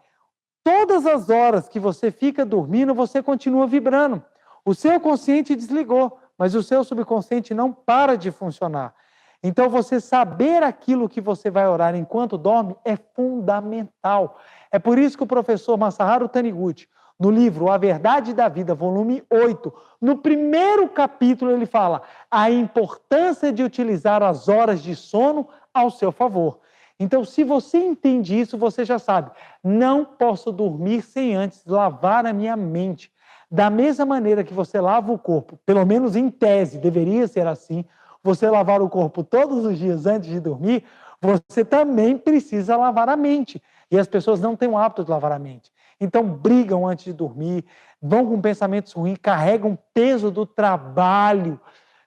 todas as horas que você fica dormindo, você continua vibrando. O seu consciente desligou, mas o seu subconsciente não para de funcionar. Então, você saber aquilo que você vai orar enquanto dorme é fundamental. É por isso que o professor Masaharu Taniguchi, no livro A Verdade da Vida, volume 8, no primeiro capítulo ele fala a importância de utilizar as horas de sono ao seu favor. Então, se você entende isso, você já sabe, não posso dormir sem antes lavar a minha mente, Da mesma maneira que você lava o corpo, pelo menos em tese, deveria ser assim, você lavar o corpo todos os dias antes de dormir, você também precisa lavar a mente. E as pessoas não têm o hábito de lavar a mente. Então brigam antes de dormir, vão com pensamentos ruins, carregam peso do trabalho,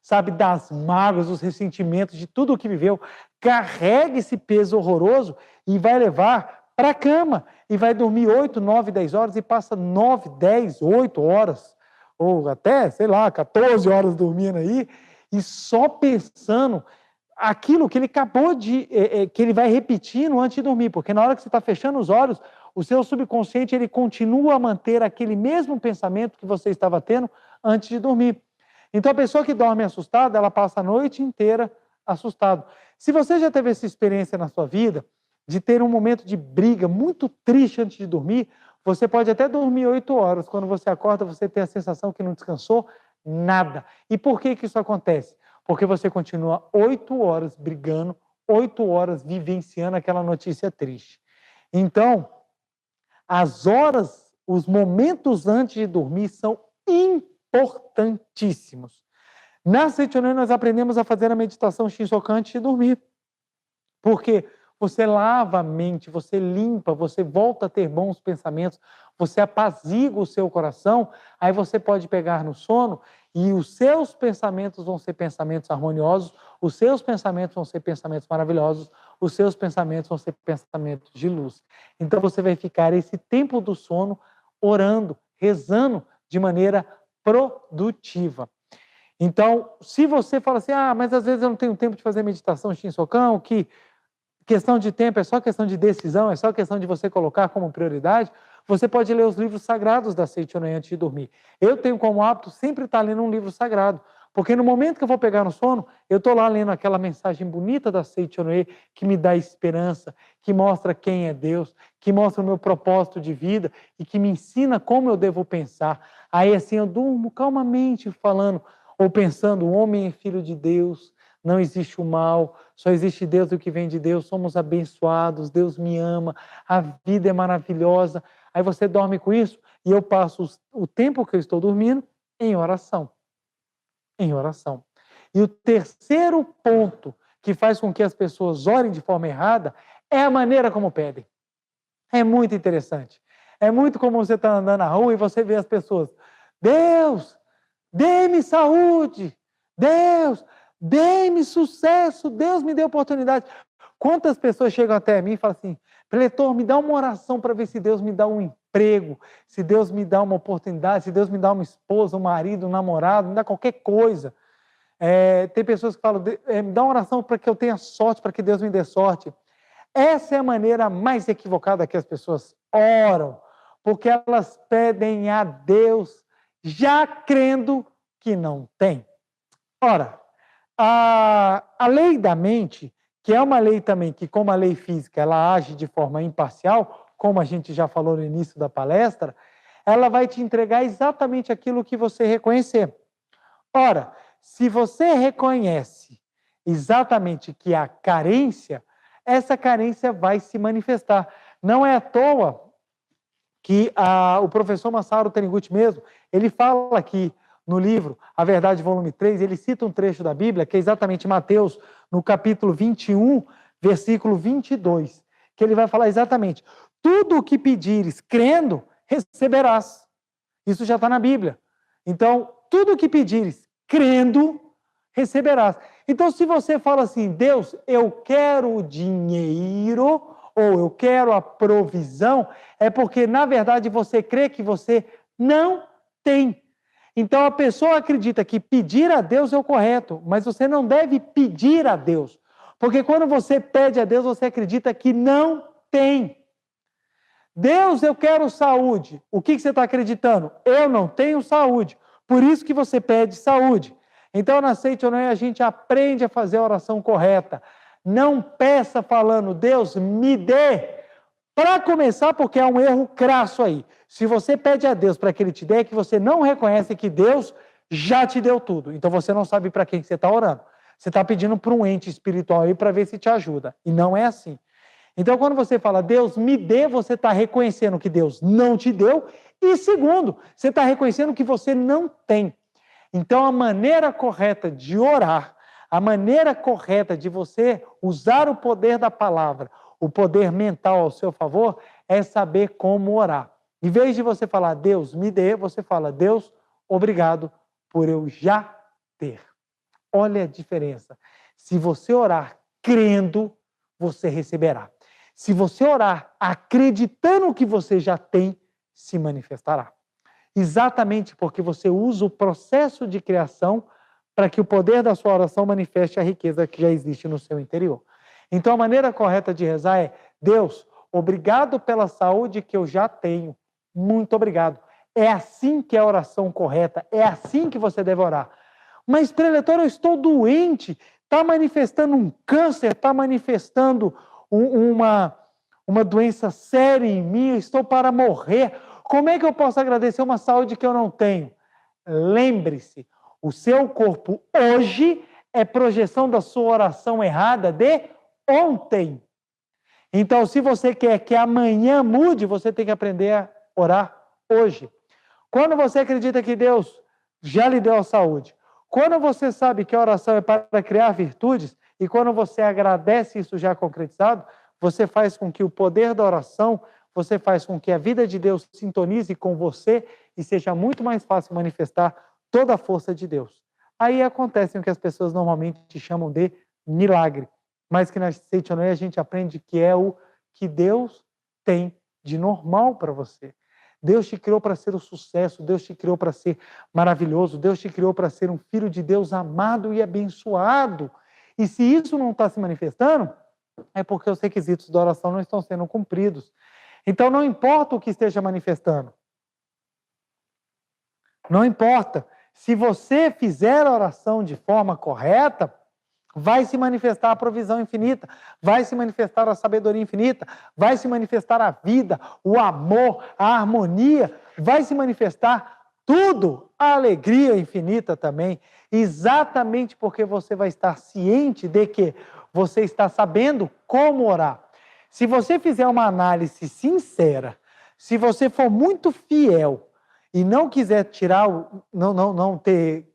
sabe, das mágoas, dos ressentimentos, de tudo o que viveu. Carrega esse peso horroroso e vai levar para a cama. E vai dormir 8, 9, 10 horas e passa 9, 10, 8 horas, ou até, sei lá, 14 horas dormindo aí, e só pensando aquilo que ele acabou de, que ele vai repetindo antes de dormir, porque na hora que você está fechando os olhos, o seu subconsciente ele continua a manter aquele mesmo pensamento que você estava tendo antes de dormir. Então a pessoa que dorme assustada, ela passa a noite inteira assustada. Se você já teve essa experiência na sua vida, de ter um momento de briga muito triste antes de dormir, você pode até dormir 8 horas, quando você acorda você tem a sensação que não descansou nada. E por que isso acontece? Porque você continua 8 horas brigando, 8 horas vivenciando aquela notícia triste. Então, as horas, os momentos antes de dormir são importantíssimos. Na Seichonen nós aprendemos a fazer a meditação Shinsokan antes de dormir. Porque você lava a mente, você limpa, você volta a ter bons pensamentos, você apazigua o seu coração, aí você pode pegar no sono e os seus pensamentos vão ser pensamentos harmoniosos, os seus pensamentos vão ser pensamentos maravilhosos, os seus pensamentos vão ser pensamentos de luz. Então você vai ficar esse tempo do sono orando, rezando de maneira produtiva. Então, se você fala assim, mas às vezes eu não tenho tempo de fazer meditação Shinsokan, que questão de tempo é só questão de decisão, é só questão de você colocar como prioridade, você pode ler os livros sagrados da Seichonen antes de dormir. Eu tenho como hábito sempre estar lendo um livro sagrado, porque no momento que eu vou pegar no sono, eu estou lá lendo aquela mensagem bonita da Seichonen que me dá esperança, que mostra quem é Deus, que mostra o meu propósito de vida e que me ensina como eu devo pensar. Aí assim eu durmo calmamente falando, ou pensando, o homem é filho de Deus, não existe o mal, só existe Deus e o que vem de Deus, somos abençoados, Deus me ama, a vida é maravilhosa. Aí você dorme com isso e eu passo o tempo que eu estou dormindo em oração. Em oração. E o terceiro ponto que faz com que as pessoas orem de forma errada é a maneira como pedem. É muito interessante. É muito como você está andando na rua e você vê as pessoas, Deus, dê-me saúde, Deus, dê-me sucesso, Deus me dê oportunidade. Quantas pessoas chegam até mim e falam assim, preletor, me dá uma oração para ver se Deus me dá um emprego, se Deus me dá uma oportunidade, se Deus me dá uma esposa, um marido, um namorado, me dá qualquer coisa. Tem pessoas que falam, me dá uma oração para que eu tenha sorte, para que Deus me dê sorte. Essa é a maneira mais equivocada que as pessoas oram, porque elas pedem a Deus já crendo que não tem. Ora, a lei da mente, que é uma lei também que, como a lei física, ela age de forma imparcial, como a gente já falou no início da palestra, ela vai te entregar exatamente aquilo que você reconhecer. Ora, se você reconhece exatamente que há carência, essa carência vai se manifestar. Não é à toa que o professor Masaru Taniguchi mesmo, ele fala aqui no livro A Verdade, volume 3, ele cita um trecho da Bíblia, que é exatamente Mateus, no capítulo 21, versículo 22, que ele vai falar exatamente, tudo o que pedires crendo, receberás. Isso já está na Bíblia. Então, tudo o que pedires crendo, receberás. Então, se você fala assim, Deus, eu quero o dinheiro, ou eu quero a provisão, é porque, na verdade, você crê que você não tem. Então, a pessoa acredita que pedir a Deus é o correto, mas você não deve pedir a Deus. Porque quando você pede a Deus, você acredita que não tem. Deus, eu quero saúde. O que você está acreditando? Eu não tenho saúde. Por isso que você pede saúde. Então, na Seichonen, a gente aprende a fazer a oração correta. Não peça falando, Deus, me dê. Para começar, porque há um erro crasso aí. Se você pede a Deus para que Ele te dê, é que você não reconhece que Deus já te deu tudo. Então, você não sabe para quem você está orando. Você está pedindo para um ente espiritual aí para ver se te ajuda. E não é assim. Então, quando você fala, Deus me dê, você está reconhecendo que Deus não te deu. E segundo, você está reconhecendo que você não tem. Então, a maneira correta de orar, a maneira correta de você usar o poder da palavra, o poder mental ao seu favor, é saber como orar. Em vez de você falar, Deus me dê, você fala, Deus, obrigado por eu já ter. Olha a diferença. Se você orar crendo, você receberá. Se você orar acreditando que você já tem, se manifestará. Exatamente porque você usa o processo de criação para que o poder da sua oração manifeste a riqueza que já existe no seu interior. Então, a maneira correta de rezar é: Deus, obrigado pela saúde que eu já tenho. Muito obrigado. É assim que é a oração correta, é assim que você deve orar. Mas, preletor, eu estou doente, está manifestando um câncer, está manifestando uma doença séria em mim, eu estou para morrer. Como é que eu posso agradecer uma saúde que eu não tenho? Lembre-se, o seu corpo hoje é projeção da sua oração errada de ontem. Então, se você quer que amanhã mude, você tem que aprender a orar hoje. Quando você acredita que Deus já lhe deu a saúde, quando você sabe que a oração é para criar virtudes, e quando você agradece isso já concretizado, você faz com que o poder da oração, você faz com que a vida de Deus sintonize com você e seja muito mais fácil manifestar toda a força de Deus. Aí acontece o que as pessoas normalmente chamam de milagre, mas que na Seitianoia a gente aprende que é o que Deus tem de normal para você. Deus te criou para ser o sucesso, Deus te criou para ser maravilhoso, Deus te criou para ser um filho de Deus amado e abençoado. E se isso não está se manifestando, é porque os requisitos da oração não estão sendo cumpridos. Então não importa o que esteja manifestando. Não importa. Se você fizer a oração de forma correta, vai se manifestar a provisão infinita, vai se manifestar a sabedoria infinita, vai se manifestar a vida, o amor, a harmonia, vai se manifestar tudo, a alegria infinita também, exatamente porque você vai estar ciente de que você está sabendo como orar. Se você fizer uma análise sincera, se você for muito fiel e não quiser tirar,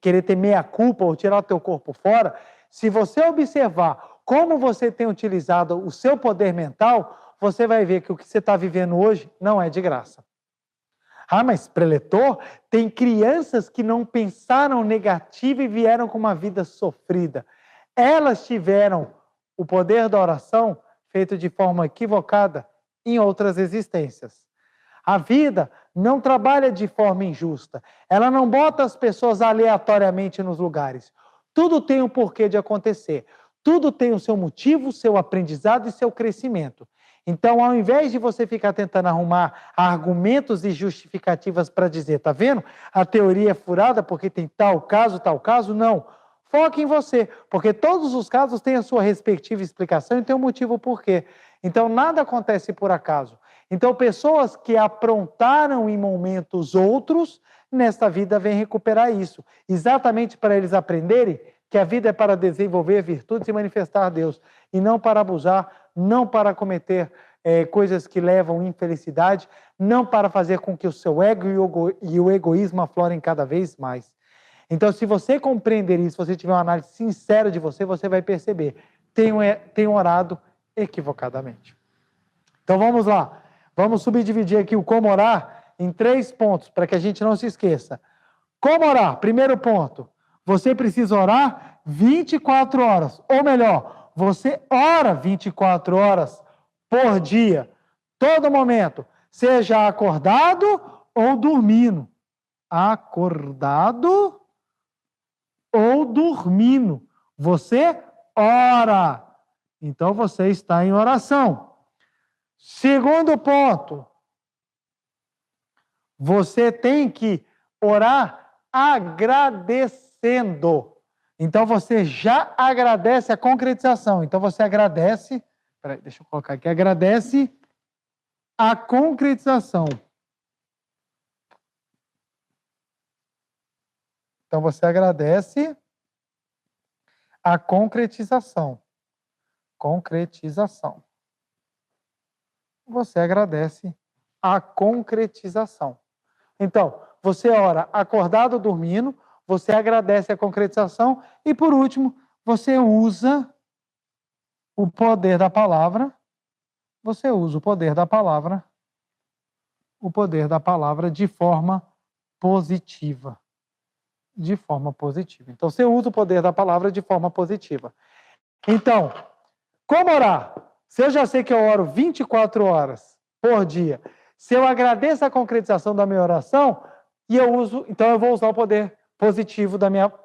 querer ter meia culpa ou tirar o teu corpo fora, se você observar como você tem utilizado o seu poder mental, você vai ver que o que você está vivendo hoje não é de graça. Ah, mas preletor, tem crianças que não pensaram negativo e vieram com uma vida sofrida. Elas tiveram o poder da oração feito de forma equivocada em outras existências. A vida não trabalha de forma injusta. Ela não bota as pessoas aleatoriamente nos lugares. Tudo tem um porquê de acontecer. Tudo tem o seu motivo, seu aprendizado e seu crescimento. Então, ao invés de você ficar tentando arrumar argumentos e justificativas para dizer, tá vendo? A teoria é furada porque tem tal caso, não. Foque em você, porque todos os casos têm a sua respectiva explicação e tem um motivo porquê. Então, nada acontece por acaso. Então, pessoas que aprontaram em momentos outros, nesta vida vêm recuperar isso. Exatamente para eles aprenderem que a vida é para desenvolver virtudes e manifestar Deus, e não para abusar, não para cometer coisas que levam infelicidade, não para fazer com que o seu ego e o egoísmo aflorem cada vez mais. Então, se você compreender isso, se você tiver uma análise sincera de você, você vai perceber, tenho orado equivocadamente. Então, vamos lá. Vamos subdividir aqui o como orar em 3 pontos, para que a gente não se esqueça. Como orar? Primeiro ponto. Você precisa orar 24 horas. Ou melhor, você ora 24 horas por dia. Todo momento. Seja acordado ou dormindo. Acordado ou dormindo. Você ora. Então você está em oração. Segundo ponto, você tem que orar agradecendo. Então você já agradece a concretização. Então você agradece, peraí, deixa eu colocar aqui, agradece a concretização. Então você agradece a concretização. Concretização. você agradece a concretização. Então, você ora acordado ou dormindo, você agradece a concretização e, por último, você usa o poder da palavra, de forma positiva. De forma positiva. Então, você usa o poder da palavra de forma positiva. Então, como orar? Se eu já sei que eu oro 24 horas por dia, se eu agradeço a concretização da minha oração, e eu uso, então eu vou usar o poder positivo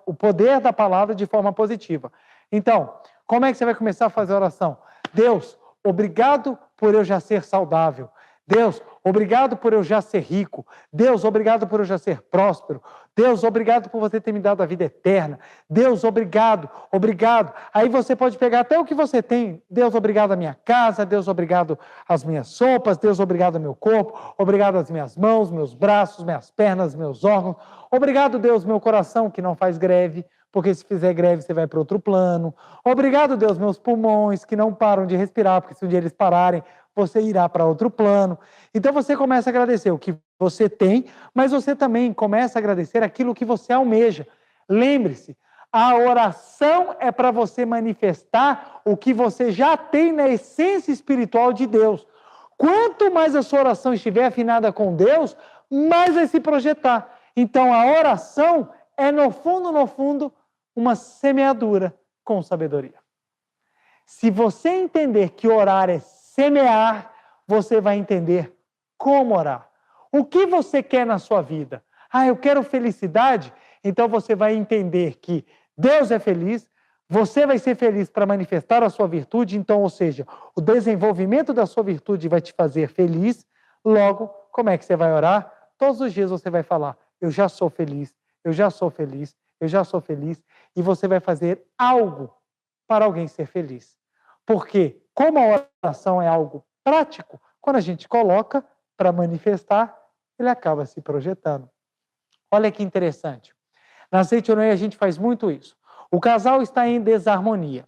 o poder da palavra de forma positiva. Então, como é que você vai começar a fazer a oração? Deus, obrigado por eu já ser saudável. Deus, obrigado por eu já ser rico. Deus, obrigado por eu já ser próspero. Deus, obrigado por você ter me dado a vida eterna. Deus, obrigado, obrigado. Aí você pode pegar até o que você tem. Deus, obrigado à minha casa. Deus, obrigado às minhas sopas. Deus, obrigado ao meu corpo. Obrigado às minhas mãos, meus braços, minhas pernas, meus órgãos. Obrigado, Deus, meu coração que não faz greve, porque se fizer greve você vai para outro plano. Obrigado, Deus, meus pulmões que não param de respirar, porque se um dia eles pararem, você irá para outro plano. Então você começa a agradecer o que você tem, mas você também começa a agradecer aquilo que você almeja. Lembre-se, a oração é para você manifestar o que você já tem na essência espiritual de Deus. Quanto mais a sua oração estiver afinada com Deus, mais vai se projetar. Então a oração é, no fundo, uma semeadura com sabedoria. Se você entender que orar é semear, você vai entender como orar. O que você quer na sua vida? Eu quero felicidade? Então você vai entender que Deus é feliz, você vai ser feliz para manifestar a sua virtude, então, ou seja, o desenvolvimento da sua virtude vai te fazer feliz. Logo, como é que você vai orar? Todos os dias você vai falar, eu já sou feliz, eu já sou feliz, eu já sou feliz, e você vai fazer algo para alguém ser feliz. Porque, como a oração é algo prático, quando a gente coloca para manifestar, ele acaba se projetando. Olha que interessante. Na Seitonoye a gente faz muito isso. O casal está em desarmonia.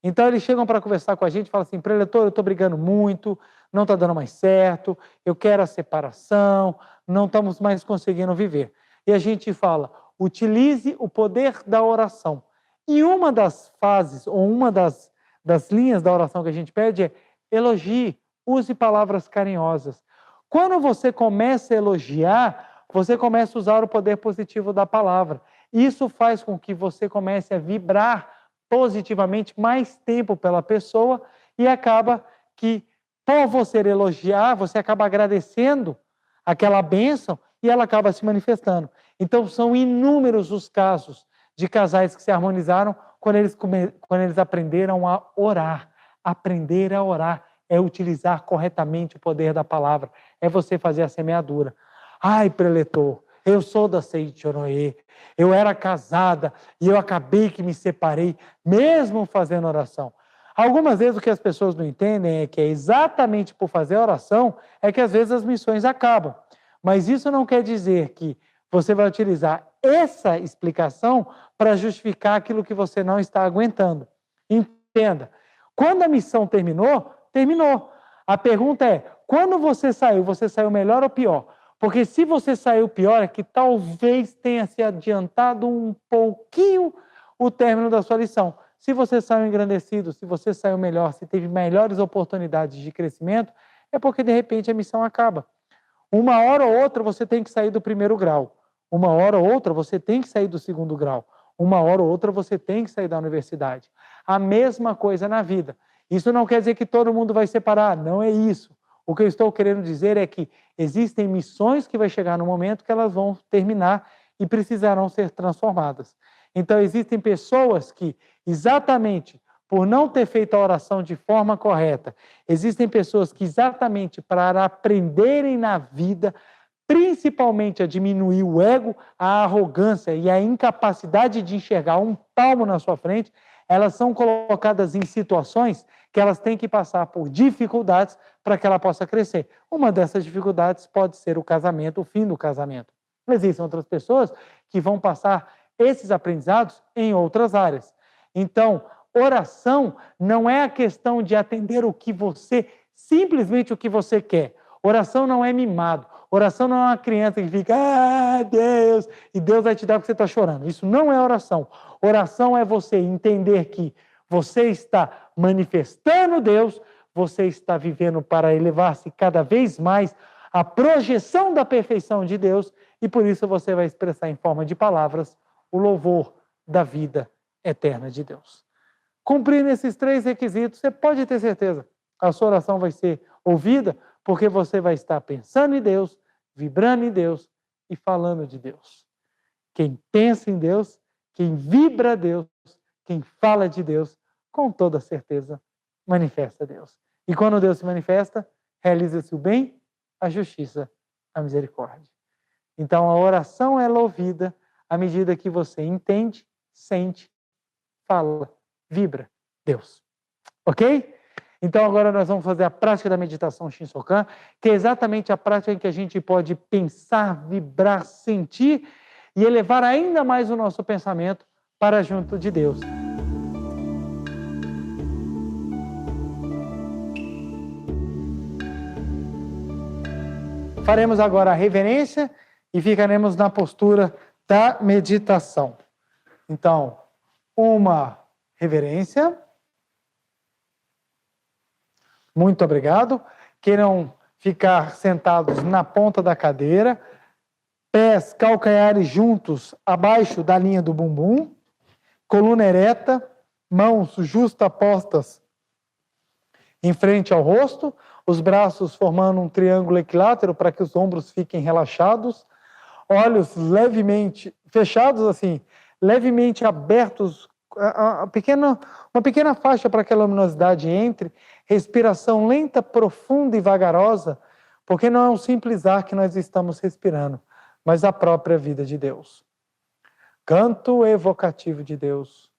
Então eles chegam para conversar com a gente e falam assim, preletor, eu estou brigando muito, não está dando mais certo, eu quero a separação, não estamos mais conseguindo viver. E a gente fala, utilize o poder da oração. E uma das fases, ou uma das linhas da oração que a gente pede é elogie, use palavras carinhosas. Quando você começa a elogiar, você começa a usar o poder positivo da palavra. Isso faz com que você comece a vibrar positivamente mais tempo pela pessoa e acaba que, por você elogiar, você acaba agradecendo aquela bênção e ela acaba se manifestando. Então, são inúmeros os casos de casais que se harmonizaram quando eles aprenderam a orar. Aprender a orar é utilizar corretamente o poder da palavra, é você fazer a semeadura. Preletor, eu sou da Seitonoye, eu era casada e eu acabei que me separei, mesmo fazendo oração. Algumas vezes o que as pessoas não entendem é que é exatamente por fazer oração é que às vezes as missões acabam. Mas isso não quer dizer que você vai utilizar essa explicação para justificar aquilo que você não está aguentando. Entenda, quando a missão terminou, terminou. A pergunta é, quando você saiu melhor ou pior? Porque se você saiu pior, é que talvez tenha se adiantado um pouquinho o término da sua lição. Se você saiu engrandecido, se você saiu melhor, se teve melhores oportunidades de crescimento, é porque de repente a missão acaba. Uma hora ou outra você tem que sair do primeiro grau. Uma hora ou outra você tem que sair do segundo grau. Uma hora ou outra você tem que sair da universidade. A mesma coisa na vida. Isso não quer dizer que todo mundo vai separar, não é isso. O que eu estou querendo dizer é que existem missões que vai chegar no momento que elas vão terminar e precisarão ser transformadas. Então existem pessoas que, exatamente por não ter feito a oração de forma correta, existem pessoas que exatamente para aprenderem na vida, principalmente a diminuir o ego, a arrogância e a incapacidade de enxergar um palmo na sua frente, elas são colocadas em situações que elas têm que passar por dificuldades para que ela possa crescer. Uma dessas dificuldades pode ser o casamento, o fim do casamento. Existem outras pessoas que vão passar esses aprendizados em outras áreas. Então, oração não é a questão de atender o que você simplesmente o que você quer. Oração não é mimado. Oração não é uma criança que fica, Deus, e Deus vai te dar o que você está chorando. Isso não é oração. Oração é você entender que você está manifestando Deus, você está vivendo para elevar-se cada vez mais à projeção da perfeição de Deus, e por isso você vai expressar em forma de palavras o louvor da vida eterna de Deus. Cumprindo esses 3 requisitos, você pode ter certeza, a sua oração vai ser ouvida, porque você vai estar pensando em Deus, vibrando em Deus e falando de Deus. Quem pensa em Deus, quem vibra a Deus, quem fala de Deus, com toda certeza, manifesta Deus. E quando Deus se manifesta, realiza-se o bem, a justiça, a misericórdia. Então a oração é ouvida à medida que você entende, sente, fala, vibra Deus. Ok? Então agora nós vamos fazer a prática da meditação Shinsokan, que é exatamente a prática em que a gente pode pensar, vibrar, sentir e elevar ainda mais o nosso pensamento para junto de Deus. Faremos agora a reverência e ficaremos na postura da meditação. Então, uma reverência. Muito obrigado. Queiram ficar sentados na ponta da cadeira, pés, calcanhares juntos abaixo da linha do bumbum, coluna ereta, mãos justapostas em frente ao rosto, os braços formando um triângulo equilátero para que os ombros fiquem relaxados, olhos levemente fechados, assim, levemente abertos, uma pequena faixa para que a luminosidade entre, respiração lenta, profunda e vagarosa, porque não é um simples ar que nós estamos respirando, mas a própria vida de Deus. Canto evocativo de Deus.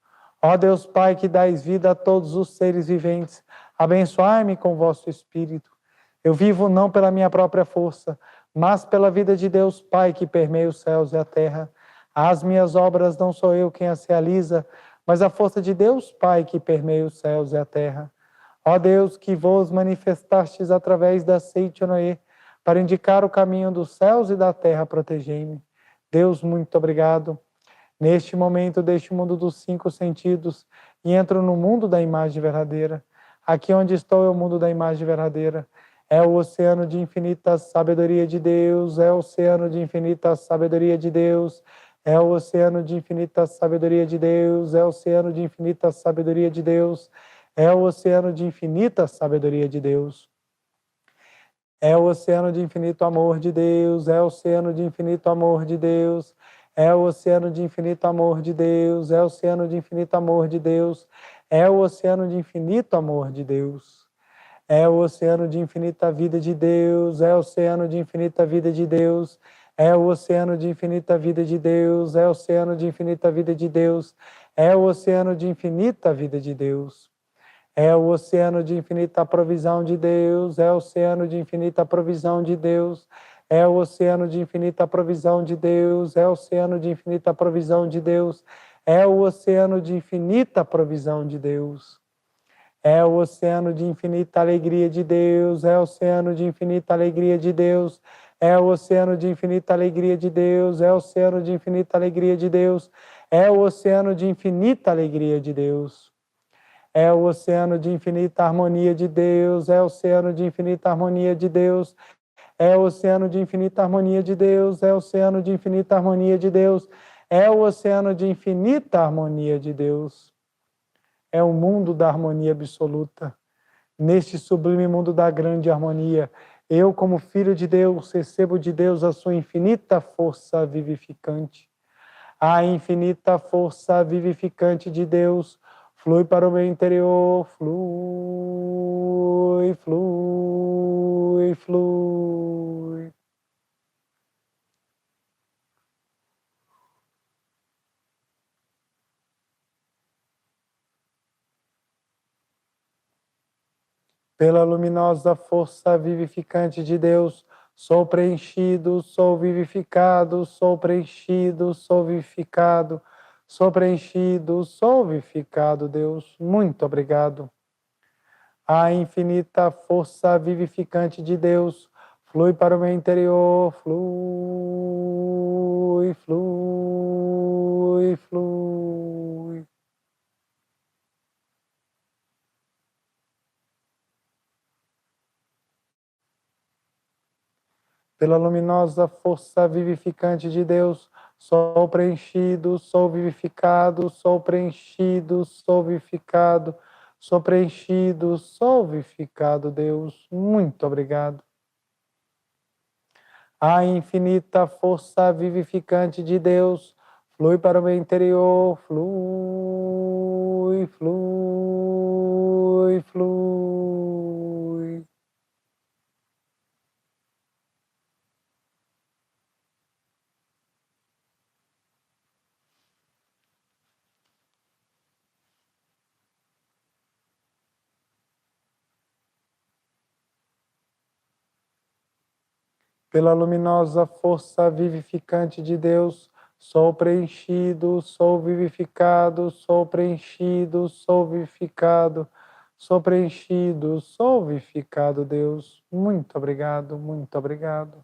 Ó Deus Pai, que dais vida a todos os seres viventes, abençoai-me com vosso Espírito. Eu vivo não pela minha própria força, mas pela vida de Deus Pai, que permeia os céus e a terra. As minhas obras não sou eu quem as realiza, mas a força de Deus Pai, que permeia os céus e a terra. Ó Deus, que vos manifestastes através da seite Noé, para indicar o caminho dos céus e da terra, protegei-me. Deus, muito obrigado. Neste momento, deixo o mundo dos 5 sentidos e entro no mundo da imagem verdadeira. Aqui onde estou é o mundo da imagem verdadeira. É o oceano de infinita sabedoria de Deus, é o oceano de infinita sabedoria de Deus, é o oceano de infinita sabedoria de Deus, é o oceano de infinita sabedoria de Deus, é o oceano de infinita sabedoria de Deus. É o oceano de infinito amor de Deus, é o oceano de infinito amor de Deus, é o oceano de infinito amor de Deus, é o oceano de infinito amor de Deus, é o oceano de infinito amor de Deus. É o oceano de infinita vida de Deus, é o oceano de infinita vida de Deus, é o oceano de infinita vida de Deus, é o oceano de infinita vida de Deus, é o oceano de infinita vida de Deus. É o oceano de infinita provisão de Deus, é o oceano de infinita provisão de Deus, é o oceano de infinita provisão de Deus, é o oceano de infinita provisão de Deus, é o oceano de infinita provisão de Deus. É o oceano de infinita alegria de Deus, é o oceano de infinita alegria de Deus, é o oceano de infinita alegria de Deus, é o oceano de infinita alegria de Deus, é o oceano de infinita alegria de Deus. É o oceano de infinita harmonia de Deus, é o oceano de infinita harmonia de Deus, é o oceano de infinita harmonia de Deus, é o oceano de infinita harmonia de Deus, é o oceano de infinita harmonia de Deus. É o mundo da harmonia absoluta. Neste sublime mundo da grande harmonia, eu, como filho de Deus, recebo de Deus a sua infinita força vivificante. A infinita força vivificante de Deus flui para o meu interior, flui, flui, flui. Pela luminosa força vivificante de Deus, sou preenchido, sou vivificado, sou preenchido, sou vivificado, sou preenchido, sou vivificado, Deus. Muito obrigado. A infinita força vivificante de Deus flui para o meu interior, flui, flui, flui. Pela luminosa força vivificante de Deus, sou preenchido, sou vivificado, sou preenchido, sou vivificado, sou preenchido, sou vivificado, Deus. Muito obrigado. A infinita força vivificante de Deus flui para o meu interior, flui, flui, flui. Pela luminosa força vivificante de Deus, sou preenchido, sou vivificado, sou preenchido, sou vivificado, sou preenchido, sou vivificado, Deus. Muito obrigado, muito obrigado.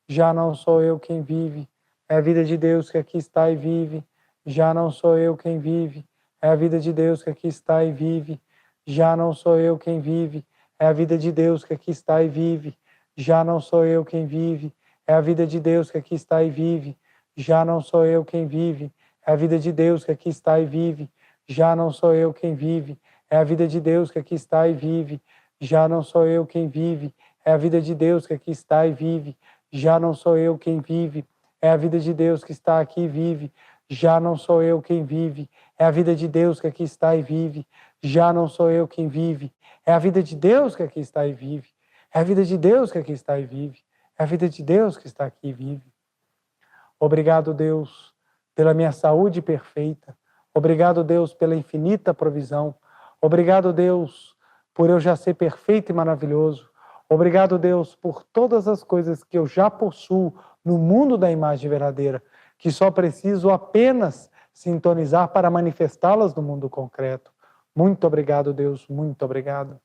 Já não sou eu quem vive, é a vida de Deus que aqui está e vive. Já não sou eu quem vive, é a vida de Deus que aqui está e vive. Já não sou eu quem vive, é a vida de Deus que aqui está e vive. Já não sou eu quem vive, é a vida de Deus que aqui está e vive. Já não sou eu quem vive, é a vida de Deus que aqui está e vive. Já não sou eu quem vive, é a vida de Deus que aqui está e vive. Já não sou eu quem vive, é a vida de Deus que aqui está e vive. Já não sou eu quem vive, é a vida de Deus que está aqui e vive. Já não sou eu quem vive, é a vida de Deus que aqui está e vive. Já não sou eu quem vive, é a vida de Deus que aqui está e vive. É a vida de Deus que aqui está e vive. É a vida de Deus que está aqui e vive. Obrigado, Deus, pela minha saúde perfeita. Obrigado, Deus, pela infinita provisão. Obrigado, Deus, por eu já ser perfeito e maravilhoso. Obrigado, Deus, por todas as coisas que eu já possuo no mundo da imagem verdadeira, que só preciso apenas sintonizar para manifestá-las no mundo concreto. Muito obrigado, Deus, muito obrigado.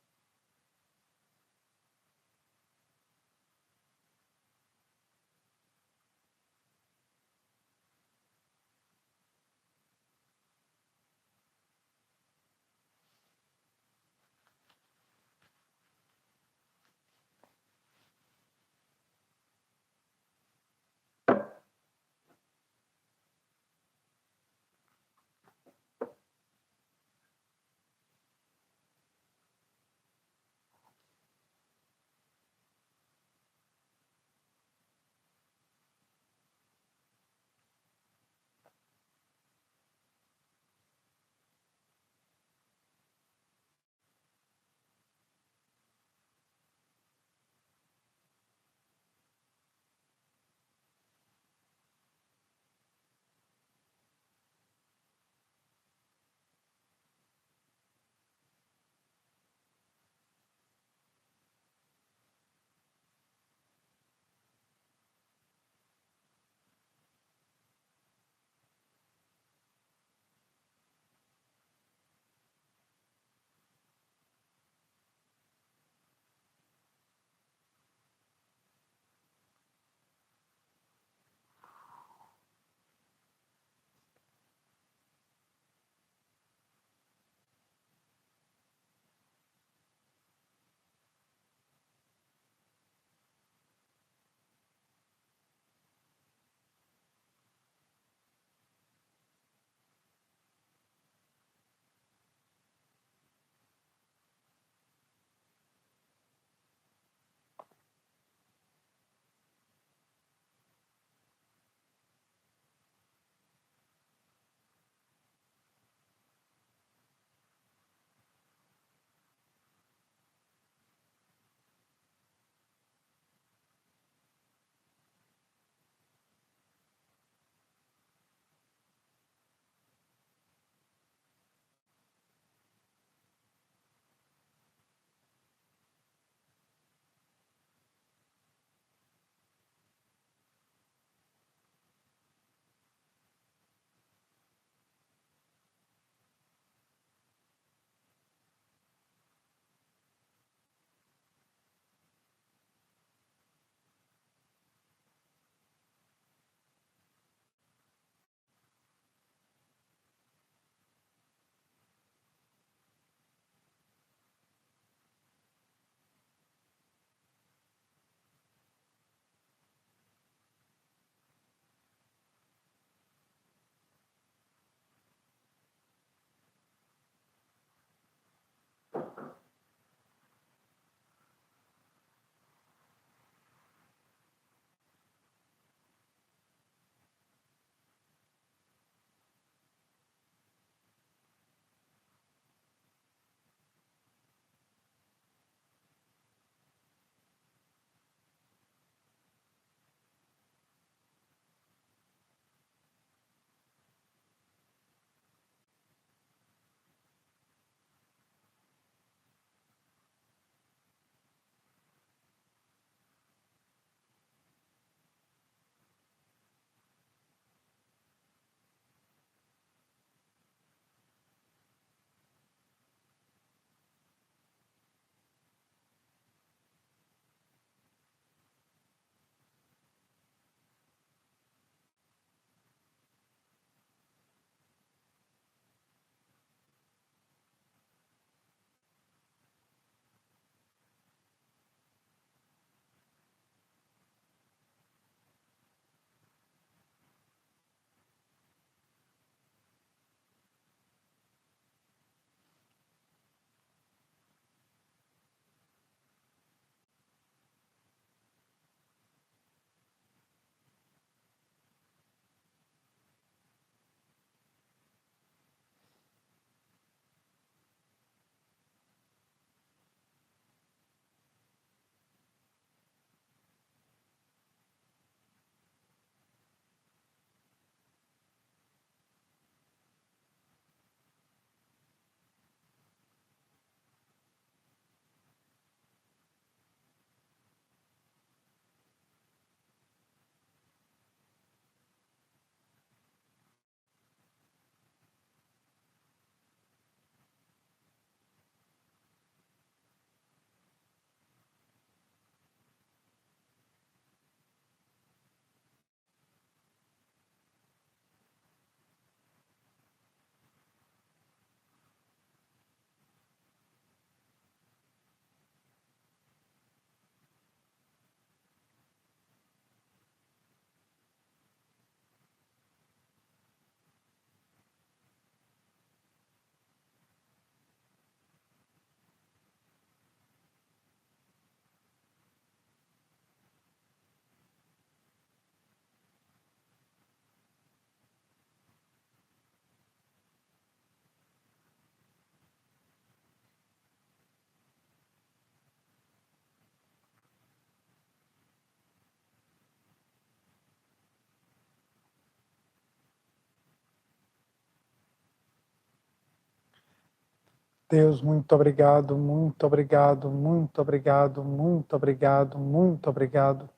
Deus, muito obrigado, muito obrigado, muito obrigado, muito obrigado, muito obrigado.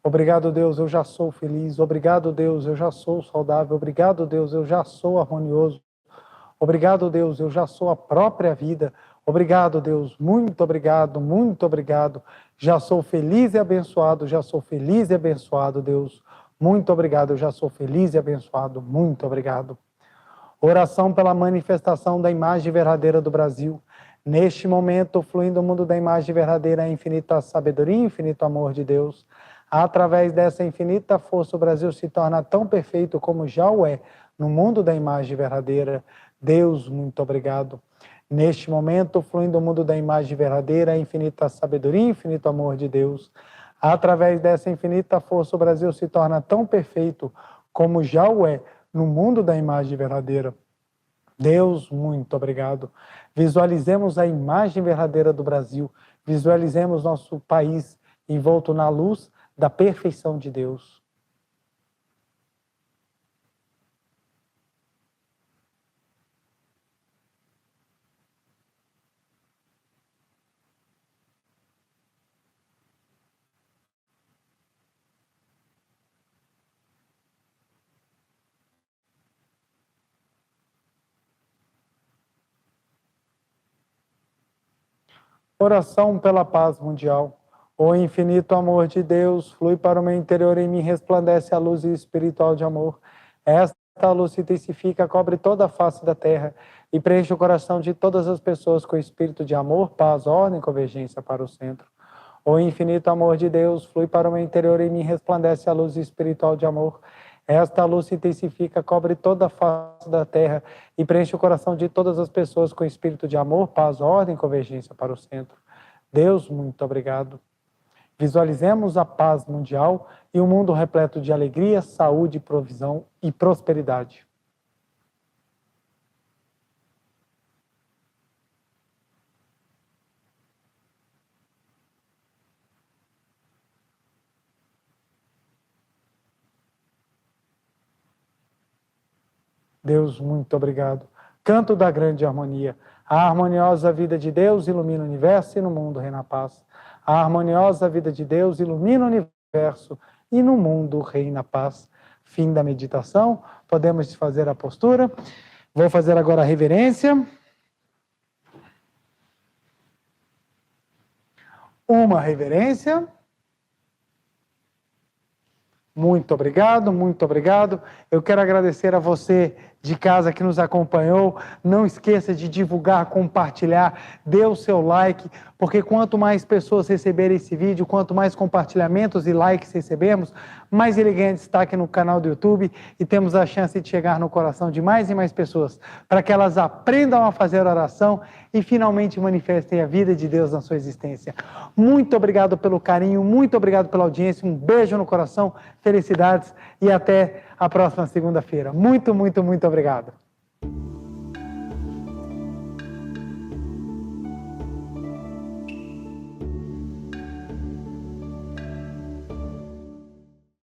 Obrigado, Deus, eu já sou feliz. Obrigado, Deus, eu já sou saudável. Obrigado, Deus, eu já sou harmonioso. Obrigado, Deus, eu já sou a própria vida. Obrigado, Deus, muito obrigado, muito obrigado. Já sou feliz e abençoado, já sou feliz e abençoado, Deus. Muito obrigado, eu já sou feliz e abençoado. Muito obrigado. Oração pela manifestação da imagem verdadeira do Brasil. Neste momento, fluindo o mundo da imagem verdadeira, a infinita sabedoria e infinito amor de Deus. Através dessa infinita força, o Brasil se torna tão perfeito como já o é no mundo da imagem verdadeira. Deus, muito obrigado. Neste momento, fluindo o mundo da imagem verdadeira, a infinita sabedoria e infinito amor de Deus. Através dessa infinita força, o Brasil se torna tão perfeito como já o é no mundo da imagem verdadeira. Deus, muito obrigado. Visualizemos a imagem verdadeira do Brasil, visualizemos nosso país envolto na luz da perfeição de Deus. Oração pela paz mundial. O infinito amor de Deus flui para o meu interior e em mim resplandece a luz espiritual de amor. Esta luz se intensifica, cobre toda a face da terra e preenche o coração de todas as pessoas com o espírito de amor, paz, ordem e convergência para o centro. O infinito amor de Deus flui para o meu interior e em mim resplandece a luz espiritual de amor. Esta luz se intensifica, cobre toda a face da terra e preenche o coração de todas as pessoas com espírito de amor, paz, ordem e convergência para o centro. Deus, muito obrigado. Visualizemos a paz mundial e um mundo repleto de alegria, saúde, provisão e prosperidade. Deus, muito obrigado. Canto da grande harmonia. A harmoniosa vida de Deus ilumina o universo e no mundo reina a paz. A harmoniosa vida de Deus ilumina o universo e no mundo reina a paz. Fim da meditação. Podemos fazer a postura. Vou fazer agora a reverência. Uma reverência. Muito obrigado, muito obrigado. Eu quero agradecer a você de casa que nos acompanhou. Não esqueça de divulgar, compartilhar, dê o seu like, porque quanto mais pessoas receberem esse vídeo, quanto mais compartilhamentos e likes recebemos, mais ele ganha destaque no canal do YouTube e temos a chance de chegar no coração de mais e mais pessoas, para que elas aprendam a fazer oração e finalmente manifestem a vida de Deus na sua existência. Muito obrigado pelo carinho, muito obrigado pela audiência, um beijo no coração, felicidades e até a próxima segunda-feira. Muito, muito, muito obrigado.